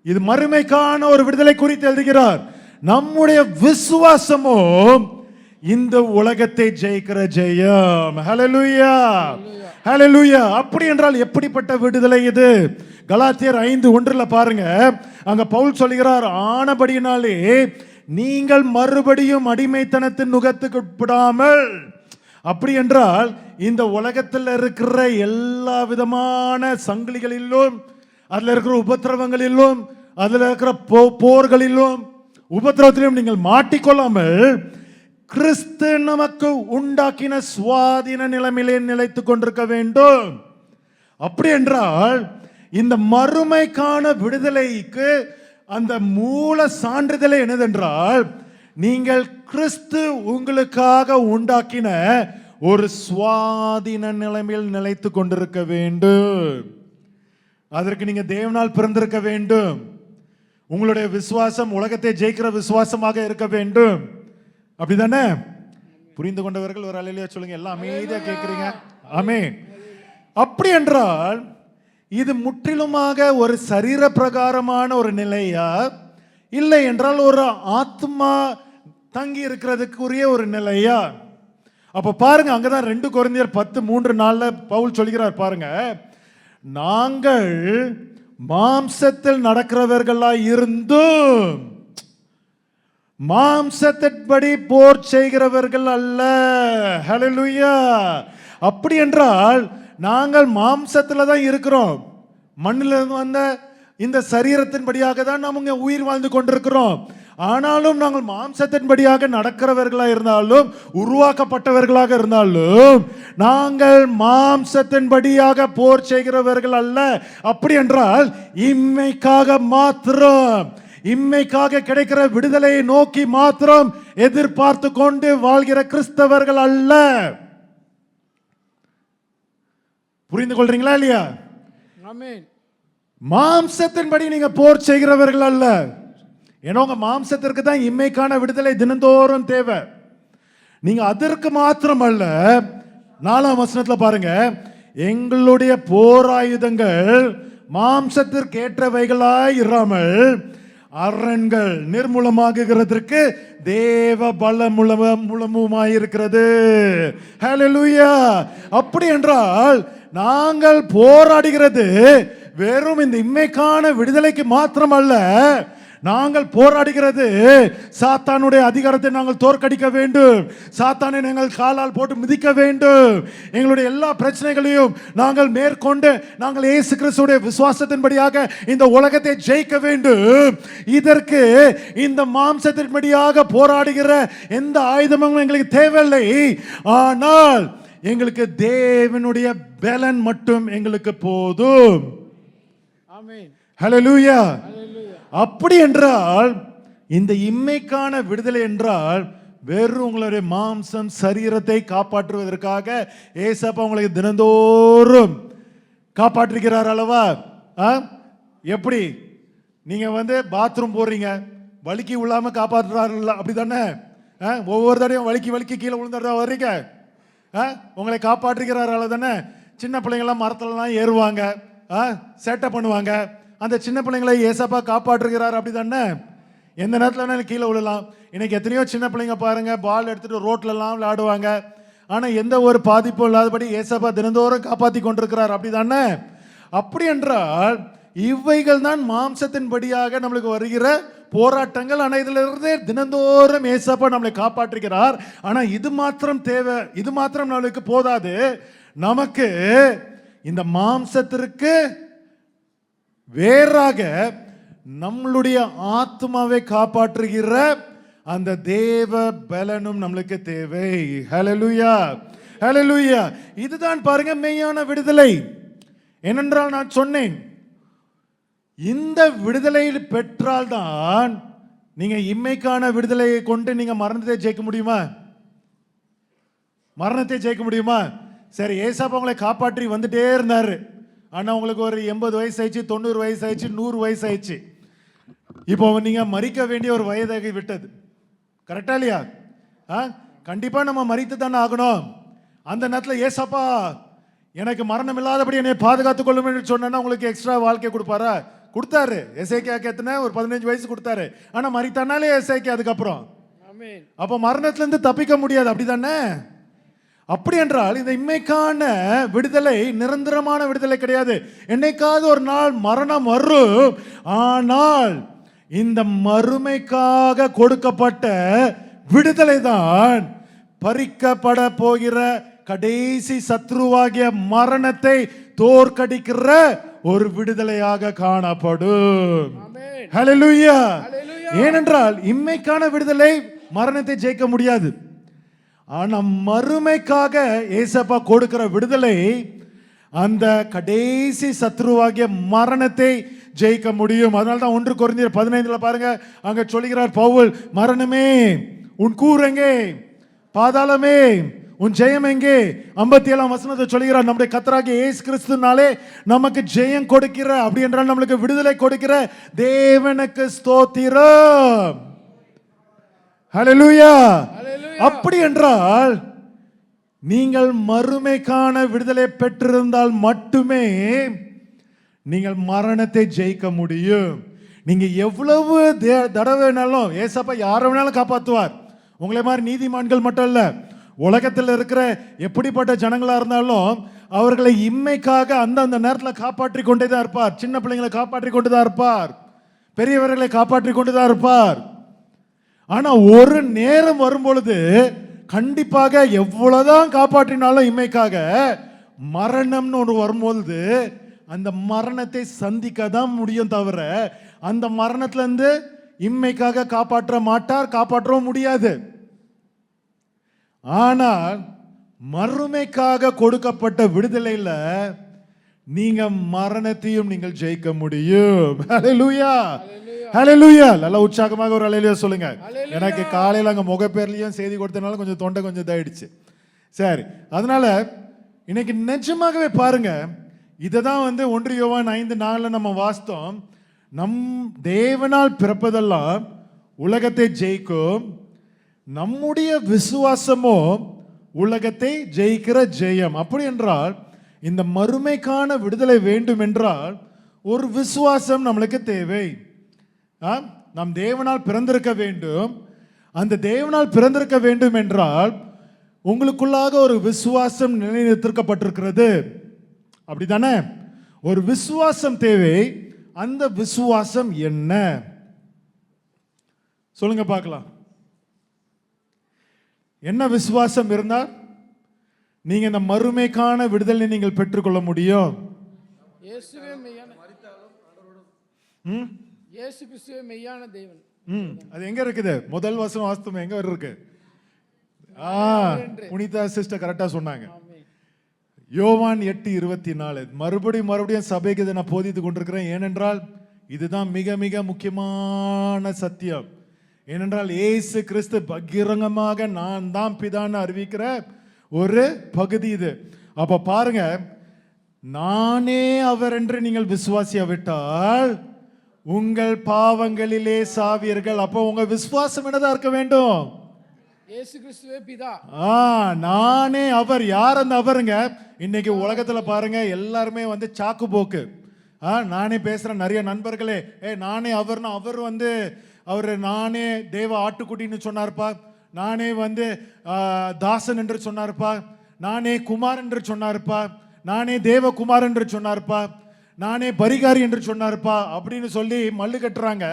இது மறுமைக்கான ஒரு விடுதலை குறித்து எழுதுகிறார். நம்முடைய விசுவாசமோ இந்த உலகத்தை ஜெயிக்கிற ஜெயம். ஹல்லேலூயா, ஹல்லேலூயா. அப்படி என்றால் எப்படிப்பட்ட விடுதலை இது? கலாத்தியர் 5:1 பாருங்க, அங்க பவுல் சொல்கிறார், ஆனபடியினாலே நீங்கள் மறுபடியும் அடிமைத்தனத்தின் நுகத்துக்கு உட்படாமல். அப்படி என்றால் இந்த உலகத்தில் இருக்கிற எல்லா விதமான சங்கிலிகளிலும், அதுல இருக்கிற உபத்திரவங்களிலும், அதுல இருக்கிற போர்களிலும் உபத்திரவத்திலும் நீங்கள் மாட்டிக்கொள்ளாமல் கிறிஸ்து நமக்கு உண்டாக்கின சுவாதீன நிலைமையிலே நிலைத்துக் கொண்டிருக்க வேண்டும். அப்படி என்றால் இந்த மறுமைக்கான விடுதலைக்கு அந்த மூல சான்றிதழ் என்னதென்றால், நீங்கள் கிறிஸ்து உங்களுக்காக உண்டாக்கின ஒரு சுவாதீன நிலைமையில் நிலைத்து கொண்டிருக்க வேண்டும். அதற்கு நீங்க தேவனால் பிறந்திருக்க வேண்டும். உங்களுடைய விசுவாசம் உலகத்தை ஜெயிக்கிற விசுவாசமாக இருக்க வேண்டும். அப்படிதானே? புரிந்து கொண்டவர்கள் ஒரு அல்லேலூயா சொல்லுங்க. எல்லாம் அமைதியா கேட்கிறீங்க. ஆமென். அப்படி என்றால் இது முற்றிலுமாக ஒரு சரீர பிரகாரமான ஒரு நிலையா, இல்லை என்றால் ஒரு ஆத்மா தங்கி இருக்கிறதுக்குரிய ஒரு நிலையா? அப்ப பாருங்க, அங்கதான் 2 கொரிந்தியர் 10:3-4 பவுல் சொல்கிறார் பாருங்க. நாங்கள் மாம்சத்தில் நடக்கிறவர்களாய் இருந்தும் மாம்சத்தின்படி போர் செய்கிறவர்கள் அல்ல. ஹல்லேலூயா. அப்படி என்றால் நாங்கள் மாம்சத்துல தான் இருக்கிறோம். மண்ணில் வந்த இந்த சரீரத்தின்படியாக தான் நாம் உயிர் வாழ்ந்து கொண்டிருக்கிறோம். ஆனாலும் நாங்கள் மாம்சத்தின்படியாக நடக்கிறவர்களாக இருந்தாலும் உருவாக்கப்பட்டவர்களாக இருந்தாலும் நாங்கள் மாம்சத்தின்படியாக போர் செய்கிறவர்கள் அல்ல. அப்படி என்றால் இம்மைக்காக மாத்திரம், இம்மைக்காக கிடைக்கிற விடுதலையை நோக்கி மாத்திரம் எதிர்பார்த்து கொண்டு வாழ்கிற கிறிஸ்தவர்கள் அல்ல. புரிந்து கொள்றீங்களா இல்லையா? ஆமென். மாம்சத்தின்படி நீங்க போர் செய்கிறவர்கள் அல்ல. ஏன்னா உங்க மாம்சத்திற்கு தான் இம்மைக்கான விடுதலை தினந்தோறும் தேவை. நீங்க அதற்கு மாத்திரம் அல்ல. 4ஆம் வசனத்துல பாருங்க, எங்களுடைய போராயுதங்கள் மாம்சத்திற்கு ஏற்றவைகளாய் இராமல் அரண்கள் நிர்மூலமாகுகிறதற்கு தேவ பல மூலமுமாயிருக்கிறது. ஹல்லேலூயா. அப்படி என்றால் நாங்கள் போராடுகிறது வெறும் இந்த இம்மைக்கான விடுதலைக்கு மாத்திரம் அல்ல. நாங்கள் போராடுகிறது சாத்தானுடைய அதிகாரத்தை நாங்கள் தோற்கடிக்க வேண்டும். சாத்தானை நாங்கள் காலால் போட்டு மிதிக்க வேண்டும். எங்களுடைய எல்லா பிரச்சனைகளையும் நாங்கள் மேற்கொண்டு நாங்கள் இயேசு கிறிஸ்துவுடைய விசுவாசத்தின்படியாக இந்த உலகத்தை ஜெயிக்க வேண்டும். இதற்கு இந்த மாம்சத்தின்படியாக போராடுகிற எந்த ஆயுதமும் எங்களுக்கு தேவையில்லை. ஆனால் எங்களுக்கு தேவனுடைய பலன் மட்டும் எங்களுக்கு போதும். ஆமென். ஹல்லேலூயா. அப்படி என்றால் இந்த இம்மைக்கான விடுதலை என்றால் வெறும் உங்களுடைய மாம்சம் சரீரத்தை காப்பாற்றுவதற்காக ஏசப்பா உங்களுக்கு தினந்தோறும் காப்பாற்றுகிறார் அல்லவா? எப்படி நீங்க பாத்ரூம் போறீங்க, வலிக்கு விழாம காப்பாற்றுறாரு அப்படிதானே? ஒவ்வொரு தடையும் வலிக்கு கீழே விழுந்துடுறா வர்றீங்க, உங்களை காப்பாற்றுகிறாரால தானே. சின்ன பிள்ளைங்களாம் மரத்துலலாம் ஏறுவாங்க, சேட்டை பண்ணுவாங்க. அந்த சின்ன பிள்ளைங்களை ஏசப்பா காப்பாற்றுகிறார் அப்படிதானே. எந்த நேரத்தில் கீழே விழலாம். இன்னைக்கு எத்தனையோ சின்ன பிள்ளைங்க பாருங்க, பால் எடுத்துட்டு ரோட்லலாம் விளையாடுவாங்க. ஆனால் எந்த ஒரு பாதிப்பும் இல்லாதபடி ஏசப்பா தினந்தோறும் காப்பாற்றி கொண்டிருக்கிறார் அப்படிதானே. அப்படி என்றால் இவைகள் தான் மாம்சத்தின்படியாக நம்மளுக்கு வருகிற போராட்டங்கள். ஆனால் இதுல இருந்தே தினந்தோறும் ஏசப்பா நம்மளை காப்பாற்றுகிறார். ஆனால் இது மாத்திரம் தேவை, இது மாத்திரம் நம்மளுக்கு போதாது. நமக்கு இந்த மாம்சத்திற்கு வேறாக நம்மளுடைய ஆத்மாவை காப்பாற்றுகிற அந்த தேவ பலனும் நம்மளுக்கு தேவை. ஹல்லேலூயா, ஹல்லேலூயா. இதுதான் பாருங்க மெய்யான விடுதலை. ஏனென்றால் நான் சொன்னேன், இந்த விடுதலையில் பெற்றால்தான் நீங்க இம்மைக்கான விடுதலையை கொண்டு நீங்க மரணத்தை ஜெயிக்க முடியுமா? மரணத்தை ஜெயிக்க முடியுமா? சரி, ஏசாப்பா உங்களை காப்பாற்றி வந்துட்டே இருந்தாரு. ஆனா உங்களுக்கு ஒரு 80 வயசு ஆயிடுச்சு, 90 வயசு ஆயிடுச்சு, 100 வயசு ஆயிடுச்சு. இப்போ நீங்க மரிக்க வேண்டிய ஒரு வயதாகி விட்டது. கரெக்டா இல்லையா? கண்டிப்பா நம்ம மரித்து தானே ஆகணும். அந்த நேரத்தில் ஏசப்பா எனக்கு மரணம் இல்லாதபடி என்னை பாதுகாத்துக் கொள்ளும் என்று சொன்னா உங்களுக்கு எக்ஸ்ட்ரா வாழ்க்கை கொடுப்பாரா? கொடுத்தாரு. எசேக்கியாக்கு எத்தனை ஒரு 15 வயசு கொடுத்தாரு. ஆனா மரித்தானாலே எசேக்கியா அதுக்கப்புறம். அப்போ மரணத்திலிருந்து தப்பிக்க முடியாது அப்படிதானே? அப்படி என்றால் இந்த இம்மைக்கான விடுதலை நிரந்தரமான விடுதலை கிடையாது. என்னைக்காவது ஒரு நாள் மரணம் வரும். ஆனால் இந்த மறுமைக்காக கொடுக்கப்பட்ட விடுதலை தான் பறிக்கப்பட போகிற கடைசி சத்ருவாகிய மரணத்தை தோற்கடிக்கிற ஒரு விடுதலையாக காணப்படும். ஹalleluya. ஏனென்றால் இம்மைக்கான விடுதலை மரணத்தை ஜெயிக்க முடியாது. ஆனா மறுமைக்காக ஏசப்பா கொடுக்கிற விடுதலை அந்த கடைசி சத்ருவாகிய மரணத்தை ஜெயிக்க முடியும். அதனால தான் 1 கொரிந்தியர் 15 பாருங்க, அங்க சொல்கிறார் பவுல், மரணமே உன் கூர் எங்கே, பாதாளமே உன் ஜெயம் எங்கே. 57 வசனத்தை சொல்கிறார், நம்முடைய கர்த்தராகிய இயேசு கிறிஸ்துனாலே நமக்கு ஜெயம் கொடுக்கிற, அப்படி என்றால் நம்மளுக்கு விடுதலை கொடுக்கிற தேவனுக்கு ஸ்தோத்திரம். ஹalleluya. அப்படி என்றால் நீங்கள் மறுமைக்கான விடுதலை பெற்றிருந்தால் மட்டுமே நீங்கள் மரணத்தை ஜெயிக்க முடியும். நீங்க எவ்வளவு தடவைனாலும் ஏசப்பா யாரை வேணாலும் காப்பாற்றுவார். உங்களை மாதிரி நீதிமான்கள் மட்டும் இல்ல, உலகத்தில் இருக்கிற எப்படிப்பட்ட ஜனங்களா இருந்தாலும் அவர்களை இம்மைக்காக அந்த நேரத்தில் காப்பாற்றி கொண்டே தான் இருப்பார். சின்ன பிள்ளைங்களை காப்பாற்றி கொண்டு தான் இருப்பார், பெரியவர்களை காப்பாற்றி கொண்டு தான் இருப்பார். ஆனா ஒரு நேரம் வரும் பொழுது கண்டிப்பாக எவ்வளவுதான் காப்பாற்றினாலும் இம்மைக்காக மரணம்னு ஒன்று வரும்பொழுது அந்த மரணத்தை சந்திக்க தான் முடியும், தவிர அந்த மரணத்துல இருந்து இம்மைக்காக காப்பாற்ற மாட்டார், காப்பாற்றவும் முடியாது. ஆனால் மறுமைக்காக கொடுக்கப்பட்ட விடுதலையில நீங்க மரணத்தையும் நீங்கள் ஜெயிக்க முடியும். ஹalleluya, ஹalleluya. நல்ல உற்சாகமாக ஒரு ஹalleluya சொல்லுங்க. எனக்கு காலையில அங்க முகப்பேர்லயும் செய்தி கொடுத்தனால கொஞ்சம் தொண்டை கொஞ்சம் இதாயிடுச்சு. சரி, அதனால இன்னைக்கு நிஜமாகவே பாருங்க, இதை தான் 1 யோவான் 5:4 நம்ம வாசித்தோம். நம் தேவனால் பிறப்பதெல்லாம் உலகத்தை ஜெயிக்கும், நம்முடைய விசுவாசமோ உலகத்தை ஜெயிக்கிற ஜெயம். அப்படி என்றால் இந்த மறுமைக்கான விடுதலை வேண்டும் என்றால் ஒரு விசுவாசம் நம்மளுக்கு தேவை. நாம் தேவனால் பிறந்திருக்க வேண்டும். அந்த தேவனால் பிறந்திருக்க வேண்டும் என்றால் உங்களுக்குள்ளாக ஒரு விசுவாசம் நிலைநிறுத்தப்பட்டிருக்கிறது, அப்படித்தானே? ஒரு விசுவாசம் தேவை. அந்த விசுவாசம் என்ன சொல்லுங்க பார்க்கலாம். என்ன விசுவாசம் இருந்தால் நீங்க இந்த மறுமைக்கான விடுதலை நீங்கள் பெற்றுக்கொள்ள முடியும்? இயேசுவே மெய்யான இயேசு கிறிஸ்துவே மெய்யான தேவன். அது எங்க இருக்குது? முதல் வசனம் வாஸ்தவம் எங்க இருக்கு? புனிதா சிஸ்டர் கரெக்டா சொன்னாங்க. யோவான் 8:24. மறுபடியும் சபைக்கு இதை நான் போதித்து கொண்டிருக்கிறேன். ஏனென்றால் இதுதான் மிக மிக முக்கியமான சத்தியம். ஏனென்றால் இயேசு கிறிஸ்து பகிரங்கமாக நான் தான் பிதான்னு அறிவிக்கிற ஒரு பகுதி இது. அப்ப பாருங்க, நானே அவர் என்று நீங்கள் விசுவாசியாவிட்டால் உங்கள் பாவங்களிலே சாவீர்கள். அப்போ உங்க விசுவாசம் என்னதான் இருக்க வேண்டும்? இயேசு கிறிஸ்துவே பிதா. நானே அவர். யார் அந்த அவருங்க? இன்னைக்கு உலகத்துல பாருங்க எல்லாருமே சாக்கு போக்கு. நானே பேசுறேன், நிறைய நண்பர்களே, நானே அவர்னா அவர் அவர் நானே தேவ ஆட்டுக்குட்டின்னு சொன்னார்ப்பா, நானே தாசன் என்று சொன்னார்ப்பா, நானே குமார் என்று சொன்னார்ப்பா, நானே தேவகுமார் என்று சொன்னார்ப்பா, நானே பரிகாரி என்று சொன்னார்ப்பா அப்படின்னு சொல்லி மல்லு கட்டுறாங்க.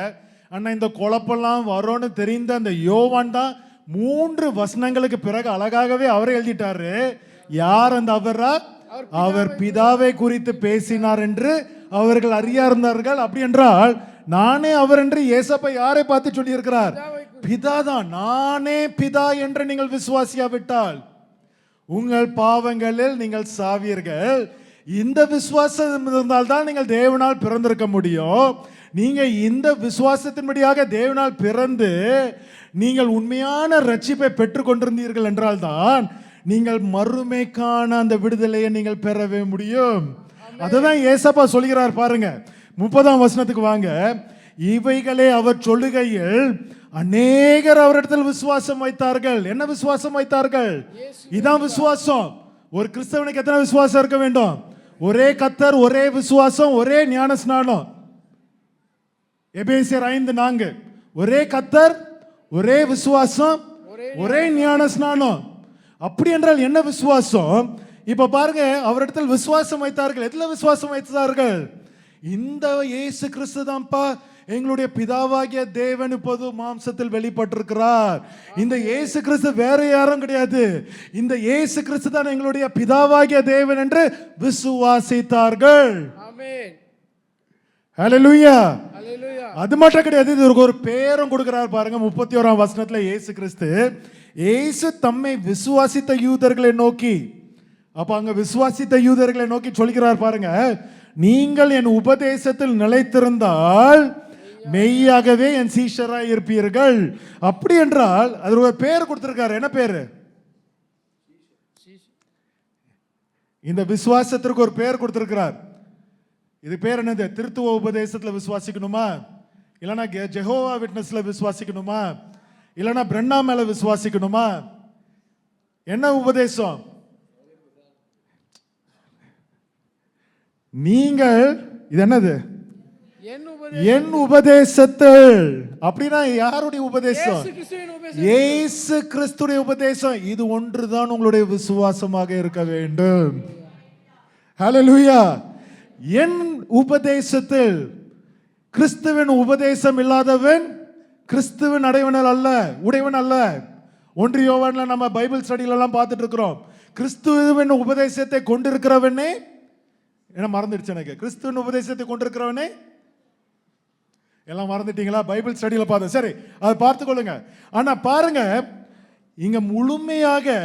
ஆனா இந்த குழப்பெல்லாம் வரும்னு தெரிந்த அந்த யோவான் தான் 3 வசனங்களுக்கு பிறகு அழகாகவே அவரே எழுதிட்டாரு. யார் அந்த அவரா? அவர் பிதாவை குறித்து பேசினார் என்று அவர்கள் அறியா இருந்தார்கள். அப்படி என்றால் நானே அவர் என்று ஏசப்பா யாரை பார்த்து சொல்லி இருக்கிறார்? பிதா தான். நானே பிதா என்று நீங்கள் விசுவாசியாவிட்டால் உங்கள் பாவங்களில் நீங்கள் சாவீர்கள். இந்த விசுவாசம் இருந்தால் தான் நீங்கள் தேவனால் பிறந்திருக்க முடியும். நீங்க இந்த விசுவாசத்தின்படியாக தேவனால் பிறந்து நீங்கள் உண்மையான ரட்சிப்பை பெற்றுக் கொண்டிருந்தீர்கள் என்றால் தான் நீங்கள் மறுமைக்கான அந்த விடுதலையை நீங்கள் பெறவே முடியும். அதுதான் ஏசப்பா சொல்கிறார் பாருங்க. 30ஆம் வசனத்துக்கு வாங்க. இவைகளே அவர் சொல்லுகையில் அநேகர் அவரிடத்தில் விசுவாசம் வைத்தார்கள். என்ன விசுவாசம் வைத்தார்கள்? இதான் விசுவாசம். ஒரு கிறிஸ்தவனுக்கு எத்தனை விசுவாசம் இருக்க வேண்டும்? ஒரே கர்த்தர், ஒரே விசுவாசம், ஒரே ஞான ஸ்நானம். எபேசியர் 5:4. ஒரே கர்த்தர், ஒரே விசுவாசம், ஒரே ஞான ஸ்நானம். அப்படி என்றால் என்ன விசுவாசம்? இப்ப பாருங்க, அவரிடத்தில் விசுவாசம் வைத்தார்கள். எதுல விசுவாசம் வைத்தார்கள்? இந்த இயேசு கிறிஸ்து தான்ப்பா எங்களுடைய பிதாவாகிய தேவன் இப்போது மாம்சத்தில் வெளிப்பட்டிருக்கிறார். இந்த இயேசு கிறிஸ்து வேற யாரும் கிடையாது, இந்த இயேசு கிறிஸ்து தான் எங்களுடைய பிதாவாகிய தேவன் என்று விசுவாசித்தார்கள். ஆமென். ஹalleluya. அது மட்டும் கிடையாது, இதுக்கு ஒரு பேரும் கொடுக்கிறார் பாருங்க. 31ஆம் வசனத்துல இயேசு கிறிஸ்து, இயேசு தம்மை விசுவாசித்த யூதர்களை நோக்கி, அப்ப அங்க விசுவாசித்த யூதர்களை நோக்கி சொல்கிறார் பாருங்க, நீங்கள் என் உபதேசத்தில் நிலைத்திருந்தால் மெய்யாகவே என் சீஷராய் இருப்பீர்கள். அப்படி என்றால் அது ஒரு பேர் கொடுத்திருக்காரு. என்ன பேரு? இந்த விசுவாசத்திற்கு ஒரு பேர் கொடுத்திருக்கிறார். இது பேர் என்னது? திருத்துவ உபதேசத்துல விசுவாசிக்கணுமா, இல்லைன்னா ஜெகோவா விட்னஸ்ல விசுவாசிக்கணுமா, இல்லைன்னா பிரண்ணா மேல விசுவாசிக்கணுமா? என்ன உபதேசம்? நீங்கள் இது என்னது? என் உபதேசத்தில். அப்படின்னா யாருடைய உபதேசம்? இயேசு கிறிஸ்துடைய உபதேசம். இது ஒன்றுதான் உங்களுடைய விசுவாசமாக இருக்க வேண்டும். ஹalleluya. என் உபதேசத்தில். கிறிஸ்துவின் உபதேசம் இல்லாதவன் கிறிஸ்துவின் அடைவனல் அல்ல, உடையவன் அல்ல. 1 யோவான்ல நம்ம பைபிள் ஸ்டடியில எல்லாம் பார்த்துட்டு இருக்கிறோம். கிறிஸ்துவின் உபதேசத்தை கொண்டிருக்கிறவனே, என்ன மறந்துடுச்சு எனக்கு, கிறிஸ்துவின் உபதேசத்தை கொண்டிருக்கிறவனே, எல்லாம் மறந்துட்டீங்களா? பைபிள் ஸ்டடியில பார்த்தோம். சரி, அதை பார்த்து கொள்ளுங்க. ஆனா பாருங்க, இங்க முழுமையாக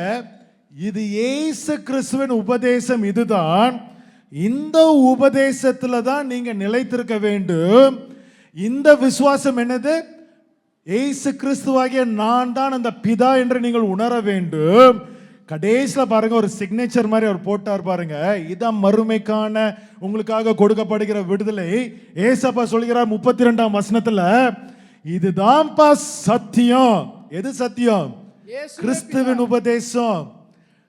இது இயேசு கிறிஸ்துவின் உபதேசம். இதுதான், இந்த உபதேசத்துல தான் நீங்க நிலைத்திருக்க வேண்டும். இந்த விசுவாசம் என்னது? இயேசு கிறிஸ்துவாகிய நான் தான் அந்த பிதா என்று நீங்கள் உணர வேண்டும். கடைசியில பாருங்க, ஒரு சிக்னேச்சர் மாதிரி அவர் போட்டார் பாருங்க. இதான் மறுமைக்கான உங்களுக்காக கொடுக்கப்படுகிற விடுதலை. ஏசப்பா சொல்கிறார் 32ஆம் வசனத்துல, இதுதான்ப்பா சத்தியம். எது சத்தியம்? கிறிஸ்துவின் உபதேசம்,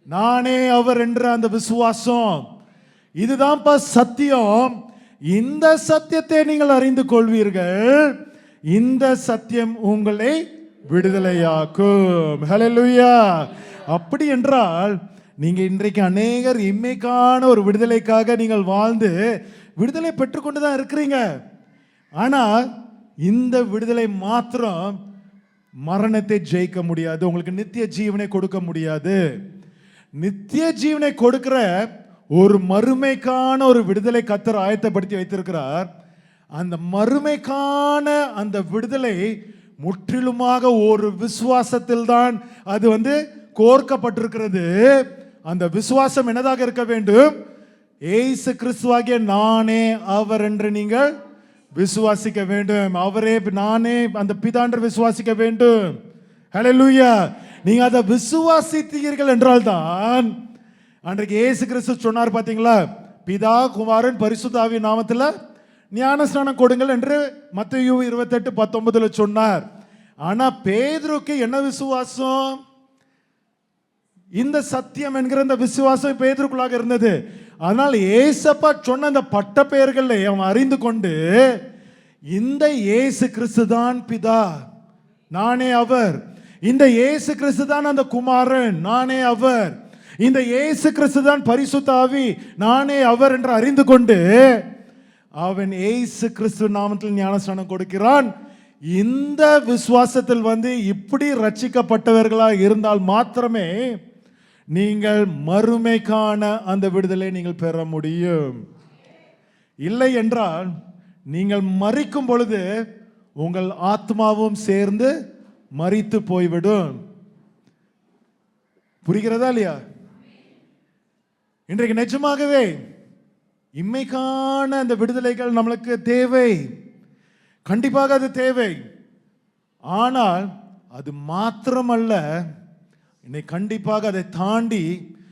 நானே அவர் என்ற அந்த விசுவாசம். இதுதான்ப்பா சத்தியம். இந்த சத்தியத்தை நீங்கள் அறிந்து கொள்வீர்கள், இந்த சத்தியம் உங்களை விடுதலையாக்கும். ஹல்லேலூயா. அப்படி என்றால் நீங்க இன்றைக்கு அநேகர் இம்மைக்கான ஒரு விடுதலைக்காக நீங்கள் வாழ்ந்து விடுதலை பெற்றுக்கொண்டு தான் இருக்கிறீங்க. ஆனால் இந்த விடுதலை மாத்திரம் மரணத்தை ஜெயிக்க முடியாது, உங்களுக்கு நித்திய ஜீவனை கொடுக்க முடியாது. நித்திய ஜீவனை கொடுக்கிற ஒரு மறுமைக்கான ஒரு விடுதலை கர்த்தர் ஆயத்தப்படுத்தி வைத்திருக்கிறார். அந்த மறுமைக்கான அந்த விடுதலை முற்றிலுமாக ஒரு விசுவாசத்தில் தான் அது கோர்க்கப்பட்டிருக்கிறது. அந்த விசுவாசம் என்னதாக இருக்க வேண்டும்? இயேசு கிறிஸ்துவாகிய நானே அவர் என்று நீங்கள் விசுவாசிக்க வேண்டும். அவரே நானே அந்த பிதா என்று விசுவாசிக்க வேண்டும். ஹல்லேலூயா. நீங்க அதை விசுவாசித்தீர்கள் என்றால் தான், அன்றைக்கு இயேசு கிறிஸ்து சொன்னார் பாத்தீங்களா, பிதா குமாரன் பரிசுத்த ஆவியின் நாமத்தில் ஞானஸ்நானம் கொடுங்கள் என்று மத்தேயு 28:19 சொன்னார். ஆனா பேதுருக்கு என்ன விசுவாசம்? இந்த சத்தியம் என்கிற இந்த விசுவாசம் பேதுருக்குள்ளாக இருந்தது. அதனால் ஏசப்பா சொன்ன அந்த பட்ட பெயர்களை அவன் அறிந்து கொண்டு, இந்த இயேசு கிறிஸ்து தான் பிதா, நானே அவர். இந்த இயேசு கிறிஸ்து தான் அந்த குமாரன், நானே அவர். இந்த இயேசு கிறிஸ்து தான் பரிசுத்த ஆவி, நானே அவர் என்று அறிந்து கொண்டு அவன் இயேசு கிறிஸ்து நாமத்தில் ஞானஸ்நானம் கொடுக்கிறான். இந்த விசுவாசத்தில் இப்படி ரட்சிக்கப்பட்டவர்களாக இருந்தால் மாத்திரமே நீங்கள் மறுமைக்கான அந்த விடுதலை நீங்கள் பெற முடியும். இல்லை என்றால் நீங்கள் மரிக்கும் பொழுது உங்கள் ஆத்மாவும் சேர்ந்து மரித்து போய்விடும். புரிகிறதா இல்லையா? இன்றைக்கு நிஜமாகவே இம்மைக்கான அந்த விடுதலைகள் நம்மளுக்கு தேவை, கண்டிப்பாக அது தேவை. ஆனால் அது மாத்திரமல்ல, இன்னைக்கு கண்டிப்பாக அதை தாண்டி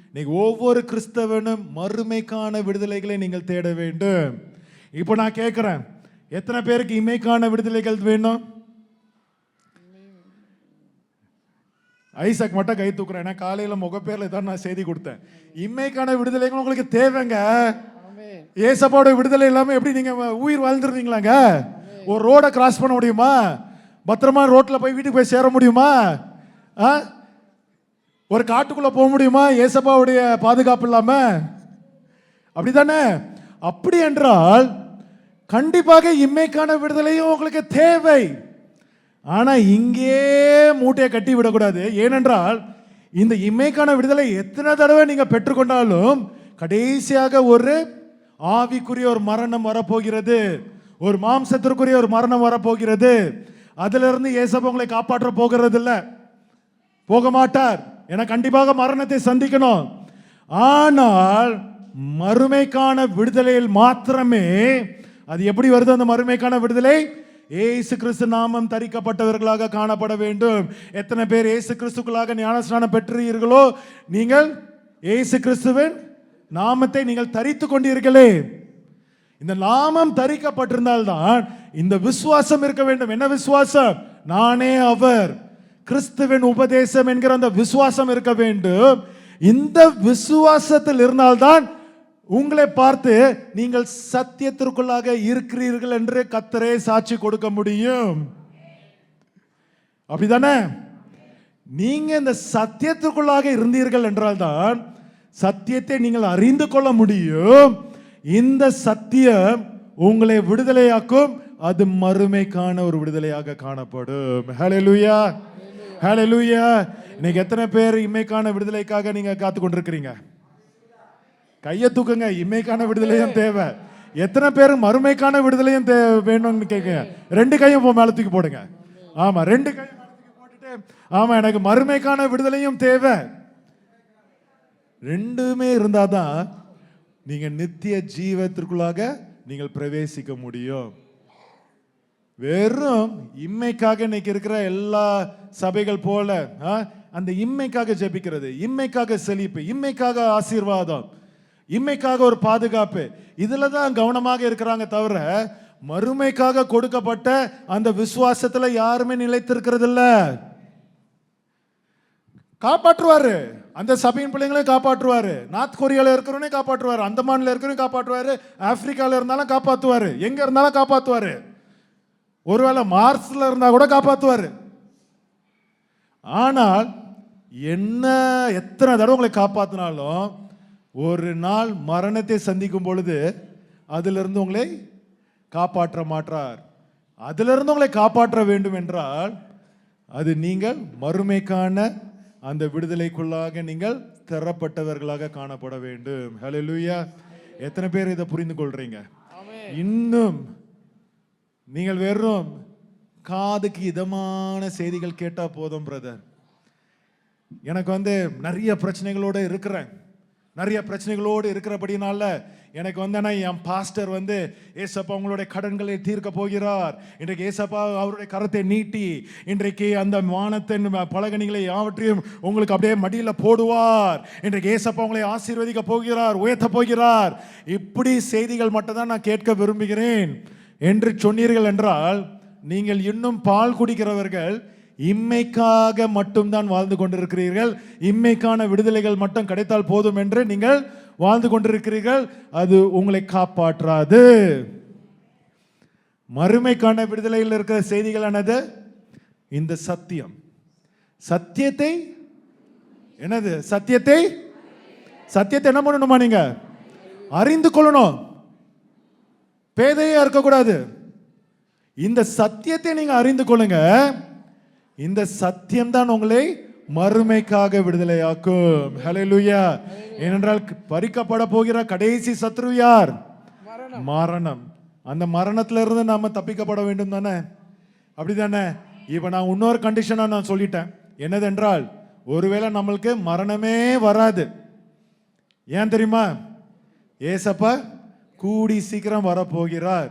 இன்னைக்கு ஒவ்வொரு கிறிஸ்தவனும் மறுமைக்கான விடுதலைகளை நீங்கள் தேட வேண்டும். இப்போ நான் கேட்கிறேன், எத்தனை பேருக்கு இம்மைக்கான விடுதலைகள் வேணும்? ஐசக் மட்டும் கை தூக்குறேன். ஏன்னா காலையில முகப்பேர்ல தான் நான் செய்தி கொடுத்தேன். இம்மைக்கான விடுதலைகள் உங்களுக்கு தேவைங்க. ஏசப்பாவோட விடுதலை இல்லாம எப்படி நீங்க உயிர் வாழ்ந்துருவீங்களாங்க? ஒரு ரோட கிராஸ் பண்ண முடியுமா? பத்திரமா ரோட்ல போய் வீட்டுக்கு போய் சேர முடியுமா? ஒரு காட்டுக்குள்ள போக முடியுமா ஏசப்பாவுடைய பாதுகாப்பு இல்லாம? அப்படித்தானே? அப்படி என்றால் கண்டிப்பாக இம்மைக்கான விடுதலையும் உங்களுக்கு தேவை. ஆனா இங்கே மூட்டையை கட்டி விடக்கூடாது. ஏனென்றால் இந்த இம்மைக்கான விடுதலை எத்தனை தடவை நீங்க பெற்றுக்கொண்டாலும் கடைசியாக ஒரு ஆவிக்குரிய ஒரு மரணம் வரப்போகிறது. ஒரு மாம்சத்திற்குரிய ஒரு மரணம் வரப்போகிறது. அதிலிருந்து இயேசப்பா உங்களை காப்பாற்ற போகிறது இல்ல, போக மாட்டார். என கண்டிப்பாக மரணத்தை சந்திக்கணும். ஆனால் மறுமைக்கான விடுதலையில் மாத்திரமே, அது எப்படி வருது அந்த மறுமைக்கான விடுதலை? ஏசு கிறிஸ்து நாமம் தரிக்கப்பட்டவர்களாக காணப்பட வேண்டும். எத்தனை பேர் ஏசு கிறிஸ்துக்குள்ளாக ஞானஸ்நானம் பெற்றீர்களோ, நீங்கள் ஏசு கிறிஸ்துவின் நாமத்தை நீங்கள் தரித்து கொண்டீர்களே. இந்த நாமம் தரிக்கப்பட்டிருந்தால்தான் இந்த விசுவாசம் இருக்க வேண்டும். என்ன விசுவாசம்? நானே அவர், கிறிஸ்துவின் உபதேசம் என்கிற அந்த விசுவாசம் இருக்க வேண்டும். இந்த விசுவாசத்தில் இருந்தால்தான் உங்களை பார்த்து நீங்கள் சத்தியத்திற்குள்ளாக இருக்கிறீர்கள் என்று கர்த்தரே சாட்சி கொடுக்க முடியும். அப்படிதானே? நீங்க இந்த சத்தியத்திற்குள்ளாக இருந்தீர்கள் என்றால்தான் சத்தியத்தை நீங்கள் அறிந்து கொள்ள முடியும். இந்த சத்தியம் உங்களை விடுதலையாக்கும். அது மறுமைக்கான ஒரு விடுதலையாக காணப்படும். ஹல்லேலூயா, ஹல்லேலூயா. இன்னைக்கு எத்தனை பேர் இம்மைக்கான விடுதலைக்காக நீங்க காத்து கொண்டிருக்கிறீங்க? கையை தூக்குங்க. இம்மைக்கான விடுதலையும் தேவை. எத்தனை பேர் மறுமைக்கான விடுதலையும் வேணும்னு கேட்குங்க? ரெண்டு கையும் மேல தூக்கி போடுங்க. ஆமா, ரெண்டு கையும் மேல தூக்கி போட்டுட்டு, ஆமா எனக்கு மறுமைக்கான விடுதலையும் தேவை. ரெண்டுமே இருந்தாதான் நீங்க நித்திய ஜீவத்திற்குள்ளாக நீங்கள் பிரவேசிக்க முடியும். வெறும் இம்மைக்காக இன்னைக்கு இருக்கிற எல்லா சபைகள் போல அந்த இம்மைக்காக ஜெபிக்கிறது, இம்மைக்காக செழிப்பு, இம்மைக்காக ஆசீர்வாதம், இம்மைக்காக ஒரு பாதுகாப்பு, இதுல தான் கவனமாக இருக்கிறாங்க தவிர மறுமைக்காக கொடுக்கப்பட்ட அந்த விசுவாசத்துல யாருமே நிலைத்திருக்கிறது இல்ல. காப்பாற்றுவாரு, அந்த சபையின் பிள்ளைங்களையும் காப்பாற்றுவாரு, நார்த் கொரியால இருக்கிறவனே காப்பாற்றுவாரு, அந்தமான்ல இருக்கிறவனையும் காப்பாற்றுவாரு, ஆப்பிரிக்கால இருந்தாலும் காப்பாற்றுவாரு, எங்க இருந்தாலும் காப்பாற்றுவாரு, ஒருவேளை மார்ஸ்ல இருந்தா கூட காப்பாற்றுவாரு. ஆனால் என்ன எத்தனை தடவை உங்களை காப்பாத்தினாலும் ஒரு நாள் மரணத்தை சந்திக்கும் பொழுது அதிலிருந்து உங்களை காப்பாற்ற மாட்டார். அதிலிருந்து உங்களை காப்பாற்ற வேண்டும் என்றால் அது நீங்கள் மறுமைக்கான அந்த விடுதலைக்குள்ளாக நீங்கள் தரப்பட்டவர்களாக காணப்பட வேண்டும். ஹல்லேலூயா. எத்தனை பேர் இதை புரிந்து கொள்றீங்க? இன்னும் நீங்கள் வெறும் காதுக்கு இதமான செய்திகள் கேட்டா போதும் பிரதர். எனக்கு நிறைய பிரச்சனைகளோடு இருக்கிறேன். நிறைய பிரச்சனைகளோடு இருக்கிறபடினால எனக்கு என் பாஸ்டர் ஏசப்பா உங்களுடைய கடன்களை தீர்க்க போகிறார். இன்றைக்கு ஏசப்பா அவருடைய கரத்தை நீட்டி இன்றைக்கு அந்த வானத்தின் பலகணிகளை யாவற்றையும் உங்களுக்கு அப்படியே மடியில் போடுவார். இன்றைக்கு ஏசப்பா உங்களை ஆசீர்வதிக்க போகிறார், உயர்த்த போகிறார். இப்படி செய்திகள் மட்டும்தான் நான் கேட்க விரும்புகிறேன் என்று சொன்னீர்கள் என்றால் நீங்கள் இன்னும் பால் குடிக்கிறவர்கள் இம்மைக்காக மட்டும்தான் வாழ்ந்து கொண்டிருக்கிறீர்கள். இம்மைக்கான விடுதலைகள் மட்டும் கிடைத்தால் போதும் என்று நீங்கள் வாழ்ந்து கொண்டிருக்கிறீர்கள். அது உங்களை காப்பாற்றாது. மறுமைக்கான விடுதலையில் இருக்கிற செய்திகள் என்னது? இந்த சத்தியம். சத்தியத்தை என்னது? சத்தியத்தை என்ன பண்ணணுமா? நீங்க அறிந்து கொள்ளணும். பேதையா இருக்கக்கூடாது. இந்த சத்தியத்தை நீங்க அறிந்து கொள்ளுங்க. இந்த சத்தியம் தான் உங்களை மறுமைக்காக விடுதலையாக்கும். ஹல்லேலூயா. ஏனென்றால் பறிக்கப்பட போகிற கடைசி சத்ரு யார்? மரணம். அந்த மரணத்துல இருந்து நாம தப்பிக்கப்பட வேண்டும் தானே? அப்படிதானே? இப்ப நான் இன்னொரு கண்டிஷனா நான் சொல்லிட்டேன். என்னதென்றால் ஒருவேளை நம்மளுக்கு மரணமே வராது. ஏன் தெரியுமா? ஏசப்பா கூடி சீக்கிரம் வரப்போகிறார்.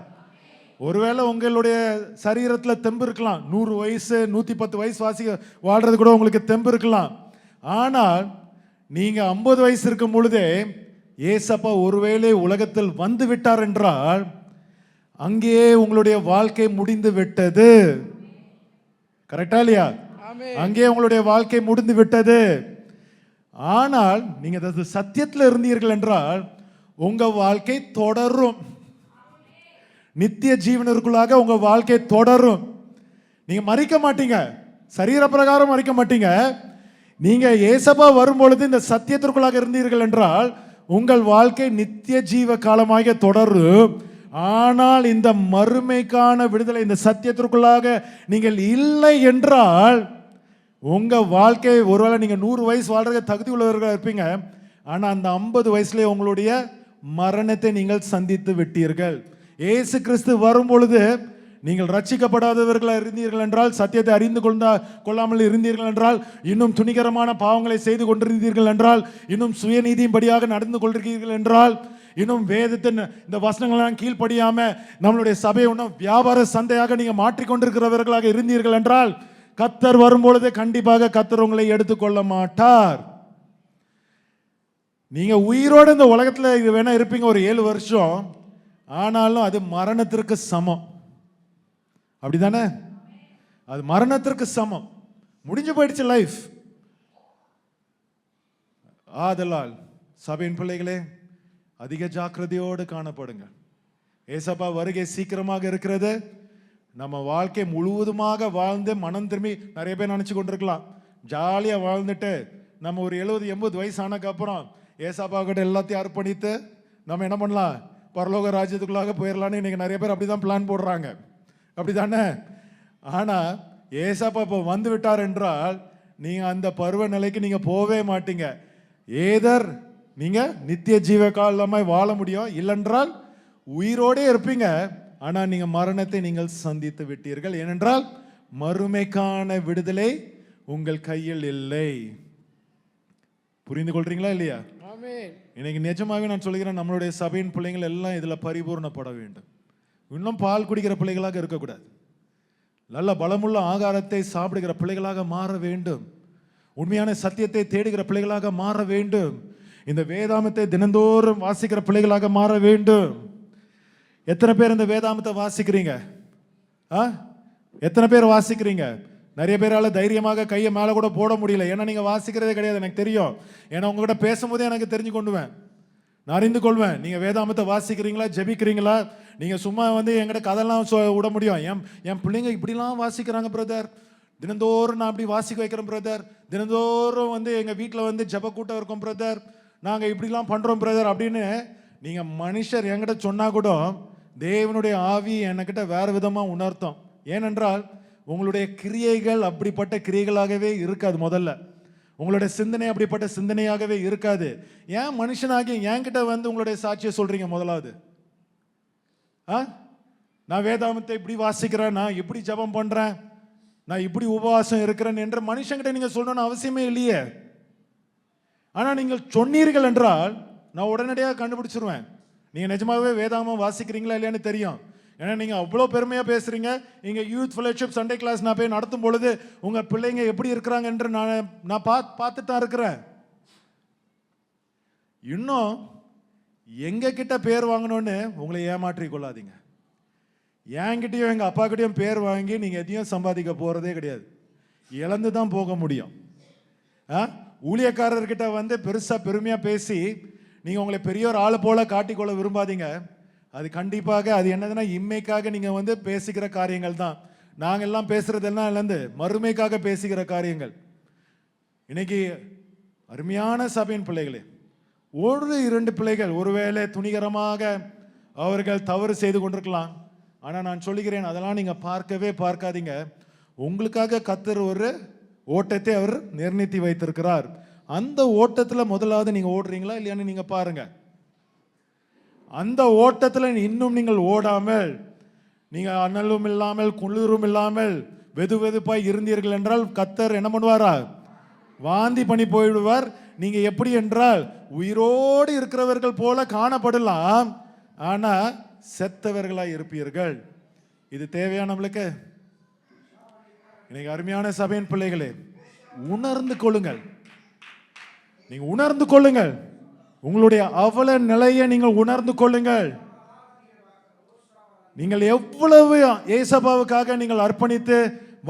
ஒருவேளை உங்களுடைய சரீரத்தில் தெம்பு இருக்கலாம், 100 வயசு 110 வயசு வாழ்றது கூட உங்களுக்கு தெம்பு இருக்கலாம். ஆனால் நீங்க 50 வயசு இருக்கும் பொழுதே ஏசப்பா ஒருவேளை உலகத்தில் வந்து விட்டார் என்றால் அங்கேயே உங்களுடைய வாழ்க்கை முடிந்து விட்டது. கரெக்டா இல்லையா? அங்கேயே உங்களுடைய வாழ்க்கை முடிந்து விட்டது. ஆனால் நீங்க சத்தியத்தில் இருந்தீர்கள் என்றால் உங்க வாழ்க்கை தொடரும். நித்திய ஜீவனருக்குள்ளாக உங்க வாழ்க்கை தொடரும். நீங்க மறிக்க மாட்டீங்க, சரீர பிரகாரம் மறிக்க மாட்டீங்க. நீங்க ஏசப்பா வரும்பொழுது இந்த சத்தியத்திற்குள்ளாக இருந்தீர்கள் என்றால் உங்கள் வாழ்க்கை நித்திய ஜீவ காலமாக தொடரும். ஆனால் இந்த மறுமைக்கான விடுதலை இந்த சத்தியத்திற்குள்ளாக நீங்கள் இல்லை என்றால் உங்க வாழ்க்கை ஒருவேளை நீங்க 100 வயசு வாழ்றதுக்கு தகுதி உள்ளவர்களாக இருப்பீங்க. ஆனா அந்த 50 வயசுலேயே உங்களுடைய மரணத்தை நீங்கள் சந்தித்து விட்டீர்கள். இயேசு கிறிஸ்து வரும் பொழுது நீங்கள் ரட்சிக்கப்படாதவர்களாக இருந்தீர்கள் என்றால், சத்தியத்தை அறிந்து கொள்ளாமல் இருந்தீர்கள் என்றால், இன்னும் துணிகரமான பாவங்களை செய்து கொண்டிருந்தீர்கள் என்றால், இன்னும் சுயநீதியின்படியாக நடந்து கொண்டிருக்கிறீர்கள் என்றால், இன்னும் வேதத்தின் இந்த வசனங்களாம் கீழ்ப்படியாம நம்மளுடைய சபையை இன்னும் வியாபார சந்தையாக நீங்க மாற்றிக்கொண்டிருக்கிறவர்களாக இருந்தீர்கள் என்றால், கர்த்தர் வரும்பொழுது கண்டிப்பாக கர்த்தர் உங்களை எடுத்துக்கொள்ள மாட்டார். நீங்க உயிரோடு இந்த உலகத்துல இது வேணா இருப்பீங்க ஒரு 7 வருஷம், ஆனாலும் அது மரணத்திற்கு சமம். அப்படிதானே? அது மரணத்திற்கு சமம். முடிஞ்சு போயிடுச்சு லைஃப். ஆதலால் சபையின் பிள்ளைகளே, அதிக ஜாக்கிரதையோடு காணப்படுங்க. ஏசப்பா வருகை சீக்கிரமாக இருக்கிறது. நம்ம வாழ்க்கை முழுவதுமாக வாழ்ந்து மனம் திரும்பி, நிறைய பேர் நினைச்சு கொண்டிருக்கலாம் ஜாலியா வாழ்ந்துட்டு நம்ம ஒரு 70-80 வயசு ஆனதுக்கு அப்புறம் ஏசப்பா கிட்ட எல்லாத்தையும் அர்ப்பணித்து நம்ம என்ன பண்ணலாம், பரலோக ராஜ்யத்துக்குள்ளாக போயிடலான்னு இன்னைக்கு நிறைய பேர் அப்படிதான் பிளான் போடுறாங்க. அப்படிதானே? ஆனா ஏசப்பா இப்போ வந்து விட்டார் என்றால் நீங்க அந்த பருவ நிலைக்கு நீங்க போவே மாட்டீங்க. ஏதர் நீங்க நித்திய ஜீவ காலமாய் வாழ முடியும், இல்லென்றால் உயிரோடே இருப்பீங்க. ஆனா நீங்க மரணத்தை நீங்கள் சந்தித்து விட்டீர்கள். ஏனென்றால் மறுமைக்கான விடுதலை உங்கள் கையில் இல்லை. புரிந்து கொள்றீங்களா இல்லையா? இன்னைக்கு நிஜமாகவே நான் சொல்கிறேன், நம்மளுடைய சபையின் பிள்ளைகள் எல்லாம் இதுல பரிபூர்ணப்பட வேண்டும். இன்னும் பால் குடிக்கிற பிள்ளைகளாக இருக்கக்கூடாது. நல்ல பலமுள்ள ஆகாரத்தை சாப்பிடுகிற பிள்ளைகளாக மாற வேண்டும். உண்மையான சத்தியத்தை தேடுகிற பிள்ளைகளாக மாற வேண்டும். இந்த வேதாமத்தை தினந்தோறும் வாசிக்கிற பிள்ளைகளாக மாற வேண்டும். எத்தனை பேர் இந்த வேதாமத்தை வாசிக்கிறீங்க? எத்தனை பேர் வாசிக்கிறீங்க? நிறைய பேரால தைரியமாக கையை மேலே கூட போட முடியல. ஏன்னா நீங்க வாசிக்கிறதே கிடையாது, எனக்கு தெரியும். ஏன்னா உங்ககிட்ட பேசும்போதே எனக்கு தெரிஞ்சு கொண்டுவேன், நான் அறிந்து கொள்வேன். நீங்க வேதாமத்தை வாசிக்கிறீங்களா, ஜெபிக்கிறீங்களா? நீங்க சும்மா என்கிட்ட கதெல்லாம் விட முடியும். என் பிள்ளைங்க இப்படிலாம் வாசிக்கிறாங்க பிரதர், தினந்தோறும் நான் அப்படி வாசிக்க வைக்கிறேன் பிரதர், தினந்தோறும் எங்க வீட்டில் ஜெப கூட்டம் இருக்கும் பிரதர், நாங்க இப்படிலாம் பண்றோம் பிரதர் அப்படின்னு நீங்க மனுஷர் என்கிட்ட சொன்னா கூட தேவனுடைய ஆவி என்கிட்ட வேற விதமா உணர்த்தும். ஏனென்றால் உங்களுடைய கிரியைகள் அப்படிப்பட்ட கிரியைகளாகவே இருக்காது. முதல்ல உங்களுடைய சிந்தனை அப்படிப்பட்ட சிந்தனையாகவே இருக்காது. ஏன் மனுஷனாகி என்கிட்ட உங்களுடைய சாட்சியை சொல்றீங்க? முதலாவது நான் வேதாமத்தை இப்படி வாசிக்கிறேன், நான் இப்படி ஜெபம் பண்றேன், நான் இப்படி உபவாசம் இருக்கிறேன் என்ற மனுஷங்கிட்ட நீங்க சொல்லணும்னு அவசியமே இல்லையே. ஆனா நீங்கள் சொன்னீர்கள் என்றால் நான் உடனடியாக கண்டுபிடிச்சிருவேன் நீங்க நிஜமாவே வேதாமம் வாசிக்கிறீங்களா இல்லையான்னு தெரியும். ஏன்னா நீங்க அவ்வளோ பெருமையா பேசுறீங்க. இங்க யூத் ஃபெலோஷிப் சண்டே கிளாஸ் நான் போய் நடத்தும் பொழுது உங்க பிள்ளைங்க எப்படி இருக்கிறாங்க என்று நான் பார்த்துட்டு தான் இருக்கிறேன். இன்னும் எங்க கிட்ட பேர் வாங்கணும்னு உங்களை ஏமாற்றி கொள்ளாதீங்க. என்கிட்டயும் எங்க அப்பா கிட்டயும் பேர் வாங்கி நீங்க எதையும் சம்பாதிக்க போறதே கிடையாது, இழந்து தான் போக முடியும். ஊழியக்காரர்கிட்ட பெருசா பெருமையா பேசி நீங்க உங்களை பெரிய ஒரு ஆளு போல காட்டிக்கொள்ள விரும்பாதீங்க. அது கண்டிப்பாக அது என்னதுன்னா இம்மைக்காக நீங்க பேசுகிற காரியங்கள் தான். நாங்கெல்லாம் பேசுறதெல்லாம் இழந்து மறுமைக்காக பேசுகிற காரியங்கள். இன்னைக்கு அருமையான சபையின் பிள்ளைகளே, 1-2 பிள்ளைகள் ஒருவேளை துணிகரமாக அவர்கள் தவறு செய்து கொண்டிருக்கலாம். ஆனா நான் சொல்லுகிறேன், அதெல்லாம் நீங்க பார்க்கவே பார்க்காதீங்க. உங்களுக்காக கர்த்தர் ஒரு ஓட்டத்தை அவர் நிர்ணயித்து வைத்திருக்கிறார். அந்த ஓட்டத்துல முதலாவது நீங்க ஓடுறீங்களா இல்லையான்னு நீங்க பாருங்க. அந்த ஓட்டத்துல இன்னும் நீங்கள் ஓடாமல், நீங்க அனலும் இல்லாமல் குளிரும் இல்லாமல் வெது வெதுப்பாய் இருந்தீர்கள் என்றால் கர்த்தர் என்ன பண்ணுவாரா? வாந்தி பண்ணி போயிடுவார். நீங்க எப்படி என்றால் உயிரோடு இருக்கிறவர்கள் போல காணப்படலாம், ஆனா செத்தவர்களாய் இருப்பீர்கள். இது தேவையா நம்மளுக்கு? இன்னைக்கு அருமையான சபையின் பிள்ளைகளே, உணர்ந்து கொள்ளுங்கள். நீங்க உணர்ந்து கொள்ளுங்கள். உங்களுடைய அவல நிலையை நீங்கள் உணர்ந்து கொள்ளுங்கள். நீங்கள் எவ்வளவு ஏசப்பாவுக்காக நீங்கள் அர்ப்பணித்து,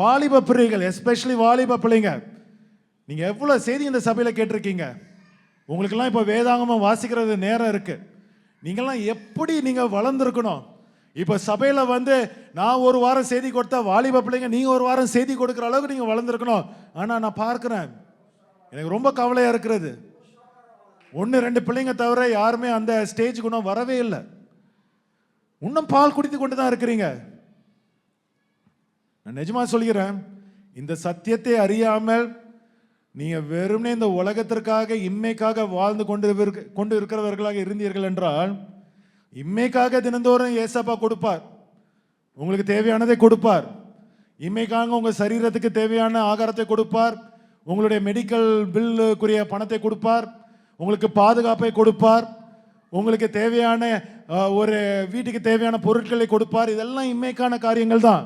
வாலிப பிள்ளைகள், எஸ்பெஷலி வாலிப பிள்ளைங்க, நீங்க எவ்வளவு செய்தி இந்த சபையில கேட்டிருக்கீங்க. உங்களுக்கெல்லாம் இப்ப வேதாகமம் வாசிக்கிறது நேரம் இருக்கு. நீங்கெல்லாம் எப்படி நீங்க வளர்ந்துருக்கணும். இப்ப சபையில நான் ஒரு வாரம் செய்தி கொடுத்தா வாலிப பிள்ளைங்க நீங்க ஒரு வாரம் செய்தி கொடுக்கிற அளவுக்கு நீங்க வளர்ந்துருக்கணும். ஆனா நான் பார்க்கிறேன், எனக்கு ரொம்ப கவலையா இருக்கிறது, 1-2 பிள்ளைங்க தவிர யாருமே அந்த ஸ்டேஜுக்கு இன்னும் வரவே இல்லை. இன்னும் பால் குடித்து கொண்டு தான் இருக்கிறீங்க. நான் நிஜமா சொல்கிறேன், இந்த சத்தியத்தை அறியாமல் நீங்க வெறுமனே இந்த உலகத்திற்காக இம்மைக்காக வாழ்ந்து கொண்டு இருக்கிறவர்களாக இருந்தீர்கள் என்றால் இம்மைக்காக தினந்தோறும் ஏசப்பா கொடுப்பார். உங்களுக்கு தேவையானதை கொடுப்பார். இம்மைக்காக உங்க சரீரத்துக்கு தேவையான ஆகாரத்தை கொடுப்பார். உங்களுடைய மெடிக்கல் பில்லுக்குரிய பணத்தை கொடுப்பார். உங்களுக்கு பாதுகாப்பை கொடுப்பார். உங்களுக்கு தேவையான ஒரு வீட்டுக்கு தேவையான பொருட்களை கொடுப்பார். இதெல்லாம் இம்மைக்கான காரியங்கள் தான்.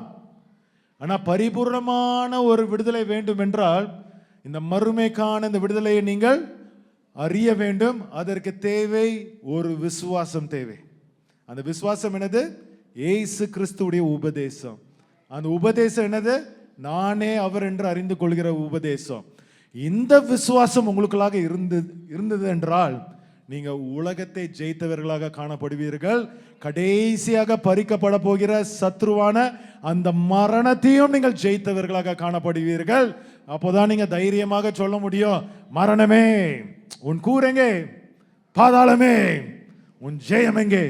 ஆனால் பரிபூர்ணமான ஒரு விடுதலை வேண்டும் என்றால் இந்த மறுமைக்கான இந்த விடுதலையை நீங்கள் அறிய வேண்டும். அதற்கு தேவை ஒரு விசுவாசம் தேவை. அந்த விசுவாசம் என்னது? இயேசு கிறிஸ்துவுடைய உபதேசம். அந்த உபதேசம் என்னது? நானே அவர் என்று அறிந்து கொள்கிற உபதேசம். இந்த விசுவாசம் உங்களுக்குள்ளாக இருந்தது என்றால் நீங்க உலகத்தை ஜெயித்தவர்களாக காணப்படுவீர்கள். கடைசியாக பறிக்கப்பட போகிற சத்ருவான அந்த மரணத்தையும் நீங்கள் ஜெயித்தவர்களாக காணப்படுவீர்கள். அப்போதான் நீங்க தைரியமாக சொல்ல முடியும், மரணமே உன் கூரெங்கே, பாதாளமே உன் ஜெயம் எங்கே?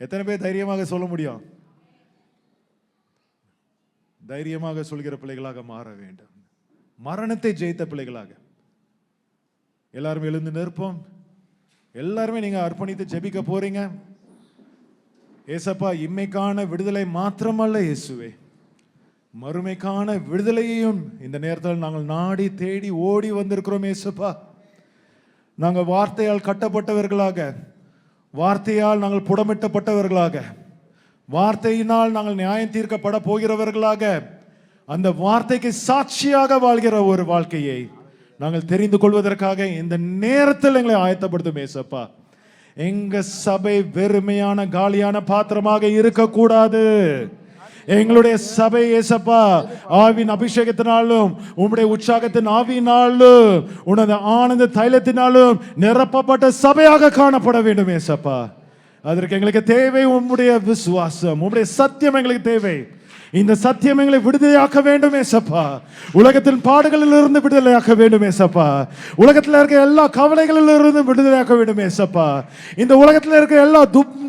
எத்தனை பேர் தைரியமாக சொல்ல முடியும்? தைரியமாக சொல்கிற பிள்ளைகளாக மாற வேண்டும். மரணத்தை ஜெயித்த பிள்ளைகளாக எல்லாரும் எழுந்து நிற்போம். எல்லாருமே நீங்க அர்ப்பணித்து ஜெபிக்க போறீங்க. ஏசப்பா, இம்மைக்கான விடுதலை மாத்திரமல்ல இயேசுவே, மறுமைக்கான விடுதலையையும் இந்த நேரத்தில் நாங்கள் நாடி தேடி ஓடி வந்திருக்கிறோம். ஏசப்பா, நாங்கள் வார்த்தையால் கட்டப்பட்டவர்களாக, வார்த்தையால் நாங்கள் புடமிட்டப்பட்டவர்களாக, வார்த்தையினால் நாங்கள் நியாயம் தீர்க்கப்பட போகிறவர்களாக, அந்த வார்த்தைக்கு சாட்சியாக வாழ்கிற ஒரு வாழ்க்கையை நாங்கள் தெரிந்து கொள்வதற்காக இந்த நேரத்தில் எங்களை ஆயத்தப்படுத்தும். ஏசப்பா, எங்க சபை வெறுமையான காலியான பாத்திரமாக இருக்கக்கூடாது. எங்களுடைய சபை ஏசப்பா ஆவின் அபிஷேகத்தினாலும் உம்முடைய உற்சாகத்தின் ஆவியினாலும் உனது ஆனந்த தைலத்தினாலும் நிரப்பப்பட்ட சபையாக காணப்பட வேண்டும். ஏசப்பா, அதற்கு எங்களுக்கு தேவை உம்முடைய விசுவாசம், உம்முடைய சத்தியம் எங்களுக்கு தேவை. இந்த சத்தியம் எங்களை விடுதலையாக்க வேண்டும் ஏசப்பா. உலகத்தின் பாடுகளில் இருந்து விடுதலையாக்க வேண்டும் ஏசப்பா. உலகத்தில் இருக்கிற எல்லா கவலைகளில் இருந்து விடுதலையாக்க வேண்டும் ஏசப்பா. இந்த உலகத்தில் இருக்கிற எல்லா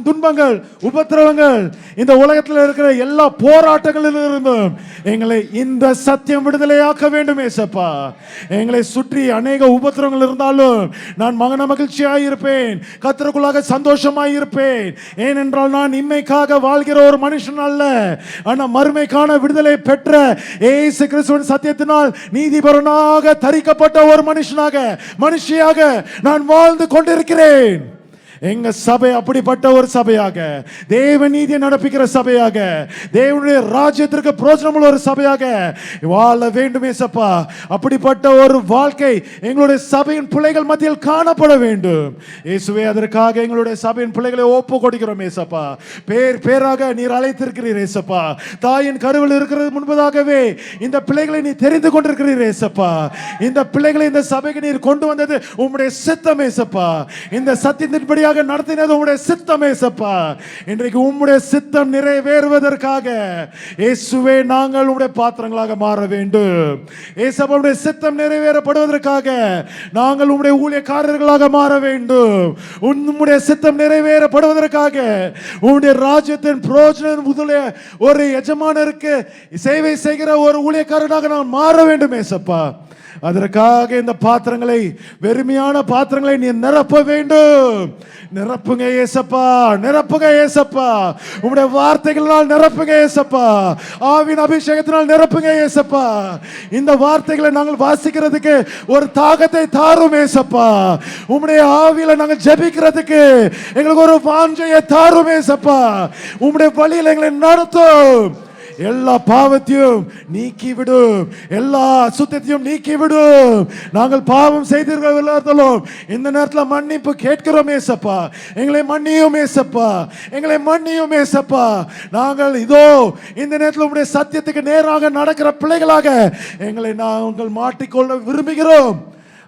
துன்பங்கள், உபத்திரவங்கள், இந்த உலகத்தில் இருக்கிற எல்லா போராட்டங்களில் இருந்தும் எங்களை இந்த சத்தியம் விடுதலையாக்க வேண்டும் ஏசப்பா. எங்களை சுற்றி அநேக உபத்திரவங்கள் இருந்தாலும் நான் மகன மகிழ்ச்சியாய் இருப்பேன், கர்த்தருக்குள்ளாக சந்தோஷமாய் இருப்பேன். ஏனென்றால் நான் இம்மைக்காக வாழ்கிற ஒரு மனுஷன் அல்ல, ஆனால் மறுமைக்கான விடுதலை பெற்ற இயேசு கிறிஸ்துவின் சத்தியத்தினால் நீதிபரனாக தரிக்கப்பட்ட ஒரு மனுஷியாக நான் வாழ்ந்து கொண்டிருக்கிறேன். எங்க சபை அப்படிப்பட்ட ஒரு சபையாக, தேவ நீதியை நடப்பிக்கிற சபையாக, தேவனுடைய ராஜ்யத்திற்கு பிரோஜனமுள்ள ஒரு சபையாக வாழ வேண்டும் ஏசப்பா. அப்படிப்பட்ட ஒரு வாழ்க்கை எங்களுடைய சபையின் பிள்ளைகள் மத்தியில் காணப்பட வேண்டும் இயேசுவே. அதற்காக எங்களுடைய சபையின் பிள்ளைகளை ஒப்பு கொடுக்கிறோம் ஏசப்பா. பேராக நீர் அழைத்திருக்கிறீர் ஏசப்பா. தாயின் கருவில் இருக்கிறது முன்பதாகவே இந்த பிள்ளைகளை நீ தெரிந்து கொண்டிருக்கிறீர் ஏசப்பா. இந்த பிள்ளைகளை இந்த சபைக்கு நீர் கொண்டு வந்தது உம்முடைய சித்தம் ஏசப்பா. இந்த சத்தியத்தின்படி நடத்தினது உம்முடைய சித்தம் ஏசப்பா. இன்றைக்கு உம்முடைய சித்தம் நிறைவேறுவதற்காக இயேசுவே நாங்கள் உம்முடைய பாத்திரங்களாக மாற வேண்டும் ஏசப்பா. உம்முடைய சித்தம் நிறைவேறப்படுவதற்காக நாங்கள் உம்முடைய ஊழியக்காரர்களாக மாற வேண்டும். உம்முடைய சித்தம் நிறைவேறப்படுவதற்காக உம்முடைய ராஜ்யத்தின் பிரயோஜனம் முதலிய ஒரு எஜமானருக்கு சேவை செய்கிற ஒரு ஊழியக்காரனாக நான் மாற வேண்டும் ஏசப்பா. அதற்காக இந்த பாத்திரங்களை, வெறுமையான பாத்திரங்களை நீ நிரப்ப வேண்டும். நிரப்புங்க ஏசப்பா, நிரப்புங்க ஏசப்பா. உம்முடைய வார்த்தைகளால் நிரப்புங்க ஏசப்பா. ஆவின் அபிஷேகத்தினால் நிரப்புங்க ஏசப்பா. இந்த வார்த்தைகளை நாங்கள் வாசிக்கிறதுக்கு ஒரு தாகத்தை தாரும் ஏசப்பா. உம்முடைய ஆவியில நாங்கள் ஜெபிக்கிறதுக்கு எங்களுக்கு ஒரு வாஞ்சையை தாரும் ஏசப்பா. உம்முடைய வழியில் எங்களை நடத்தும். எல்லா பாவத்தையும் நீக்கிவிடும், எல்லா அசுத்தத்தையும் நீக்கிவிடும். நாங்கள் பாவம் செய்திருக்கிறோம், இந்த நேரத்தில் மன்னிப்பு கேட்கிறோம் ஏசப்பா. எங்களை மன்னியும் ஏசப்பா, எங்களை மன்னியும் ஏசப்பா. நாங்கள் இதோ இந்த நேரத்தில் உம்முடைய சத்தியத்துக்கு நேராக நடக்கிற பிள்ளைகளாக எங்களை நாங்கள் மாட்டிக்கொள்ள விரும்புகிறோம்.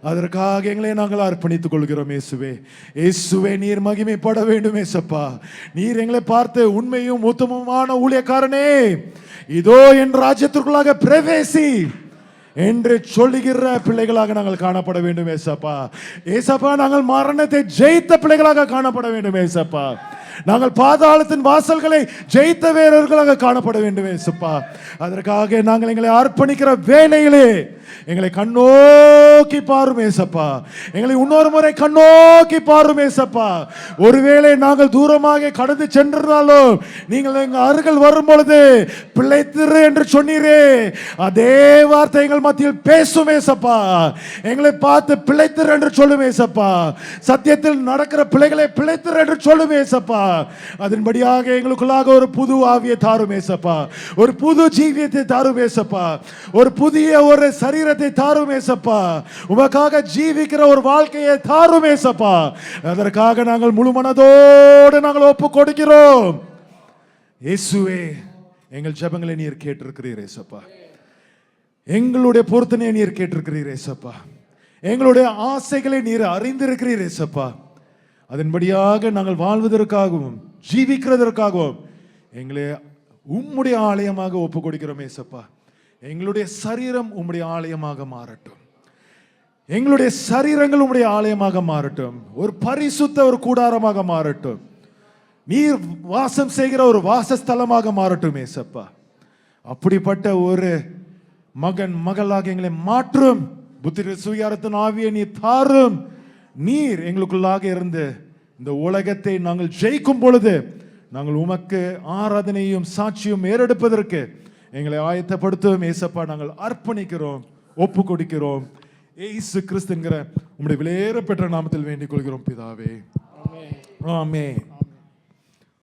அதற்காக எங்களை நாங்கள் அர்ப்பணித்துக் கொள்கிறோம் இயேசுவே. இயேசுவே, நீர் மகிமைப்பட வேண்டும் ஏசப்பா. நீர் எங்களை பார்த்து உண்மையும் உத்தமமான ஊழியக்காரனே, இதோ என் ராஜ்யத்திற்குள்ளாக பிரவேசி என்று சொல்லுகிற பிள்ளைகளாக நாங்கள் காணப்பட வேண்டும் ஏசப்பா. ஏசப்பா, நாங்கள் மரணத்தை ஜெயித்த பிள்ளைகளாக காணப்பட வேண்டும் ஏசப்பா. நாங்கள் பாதாளத்தின் வாசல்களை ஜெயித்த வீரர்களாக காணப்பட வேண்டும் ஏசப்பா. அதற்காக நாங்கள் எங்களை அர்ப்பணிக்கிற வேளையிலே எங்களை கண்ணோக்கி பாரும் ஏசப்பா. எங்களை இன்னொரு முறை கண்ணோக்கி பாரும் ஏசப்பா. ஒருவேளை நாங்கள் தூரமாக கடந்து சென்றிருந்தாலும் நீங்கள் எங்கள் அருகில் வரும் பொழுது பிழைத்திரு என்று சொன்னீரே, அதே வார்த்தை எங்கள் மத்தியில் பேசும் ஏசப்பா. எங்களை பார்த்து பிழைத்திரு என்று சொல்லும் ஏசப்பா. சத்தியத்தில் நடக்கிற பிள்ளைகளை பிழைத்திரு என்று சொல்லும் ஏசப்பா. அதன்படியாக எங்களுக்குள்ளாக ஒரு புது ஆவியை தாரும் ஏசப்பா. ஒரு புது ஜீவியத்தை தாரும் ஏசப்பா. ஒரு புதிய ஒரு சரீரத்தை தாரும் ஏசப்பா. உமக்காக ஜீவிக்கிற ஒரு வாழ்க்கையை தாரும் ஏசப்பா. அதற்காக நாங்கள் முழு மனதோடு நாங்கள் ஒப்பு கொடுக்கிறோம் இயேசுவே. எங்கள் ஜெபங்களை நீர் கேட்டிருக்கிறீர் ஏசப்பா. எங்களுடைய பொருத்தனையை நீர் கேட்டிருக்கிறீர் ஏசப்பா. எங்களுடைய ஆசைகளை நீர் அறிந்திருக்கிறீர் ஏசப்பா. அதன்படியாக நாங்கள் வாழ்வதற்காகவும் ஜீவிக்கிறதற்காகவும் எங்களை உம்முடைய ஆலயமாக ஒப்பு கொடுக்கிறோம் ஏசப்பா. எங்களுடைய சரீரம் உம்முடைய ஆலயமாக மாறட்டும். எங்களுடைய சரீரங்கள் உம்முடைய ஆலயமாக மாறட்டும். ஒரு பரிசுத்த ஒரு கூடாரமாக மாறட்டும். நீர் வாசம் செய்கிற ஒரு வாசஸ்தலமாக மாறட்டும் ஏசப்பா. அப்படிப்பட்ட ஒரு மகன் மகளாக எங்களை மாற்றும். புத்திர சுயாரத்தின் ஆவியை நீர் தாரும். நீர் எங்களுக்குள்ளாக இருந்து இந்த உலகத்தை நாங்கள் ஜெயிக்கும் பொழுது நாங்கள் உமக்கு ஆராதனையும் சாட்சியும் ஏறெடுப்பதற்கு எங்களை ஆயத்தப்படுத்தும் ஏசப்பா. நாங்கள் அர்ப்பணிக்கிறோம், ஒப்பு கொடுக்கிறோம். இயேசு கிறிஸ்து என்கிற உம்முடைய விலையேற பெற்ற நாமத்தில் வேண்டிக் கொள்கிறோம் பிதாவே. ஆமென்.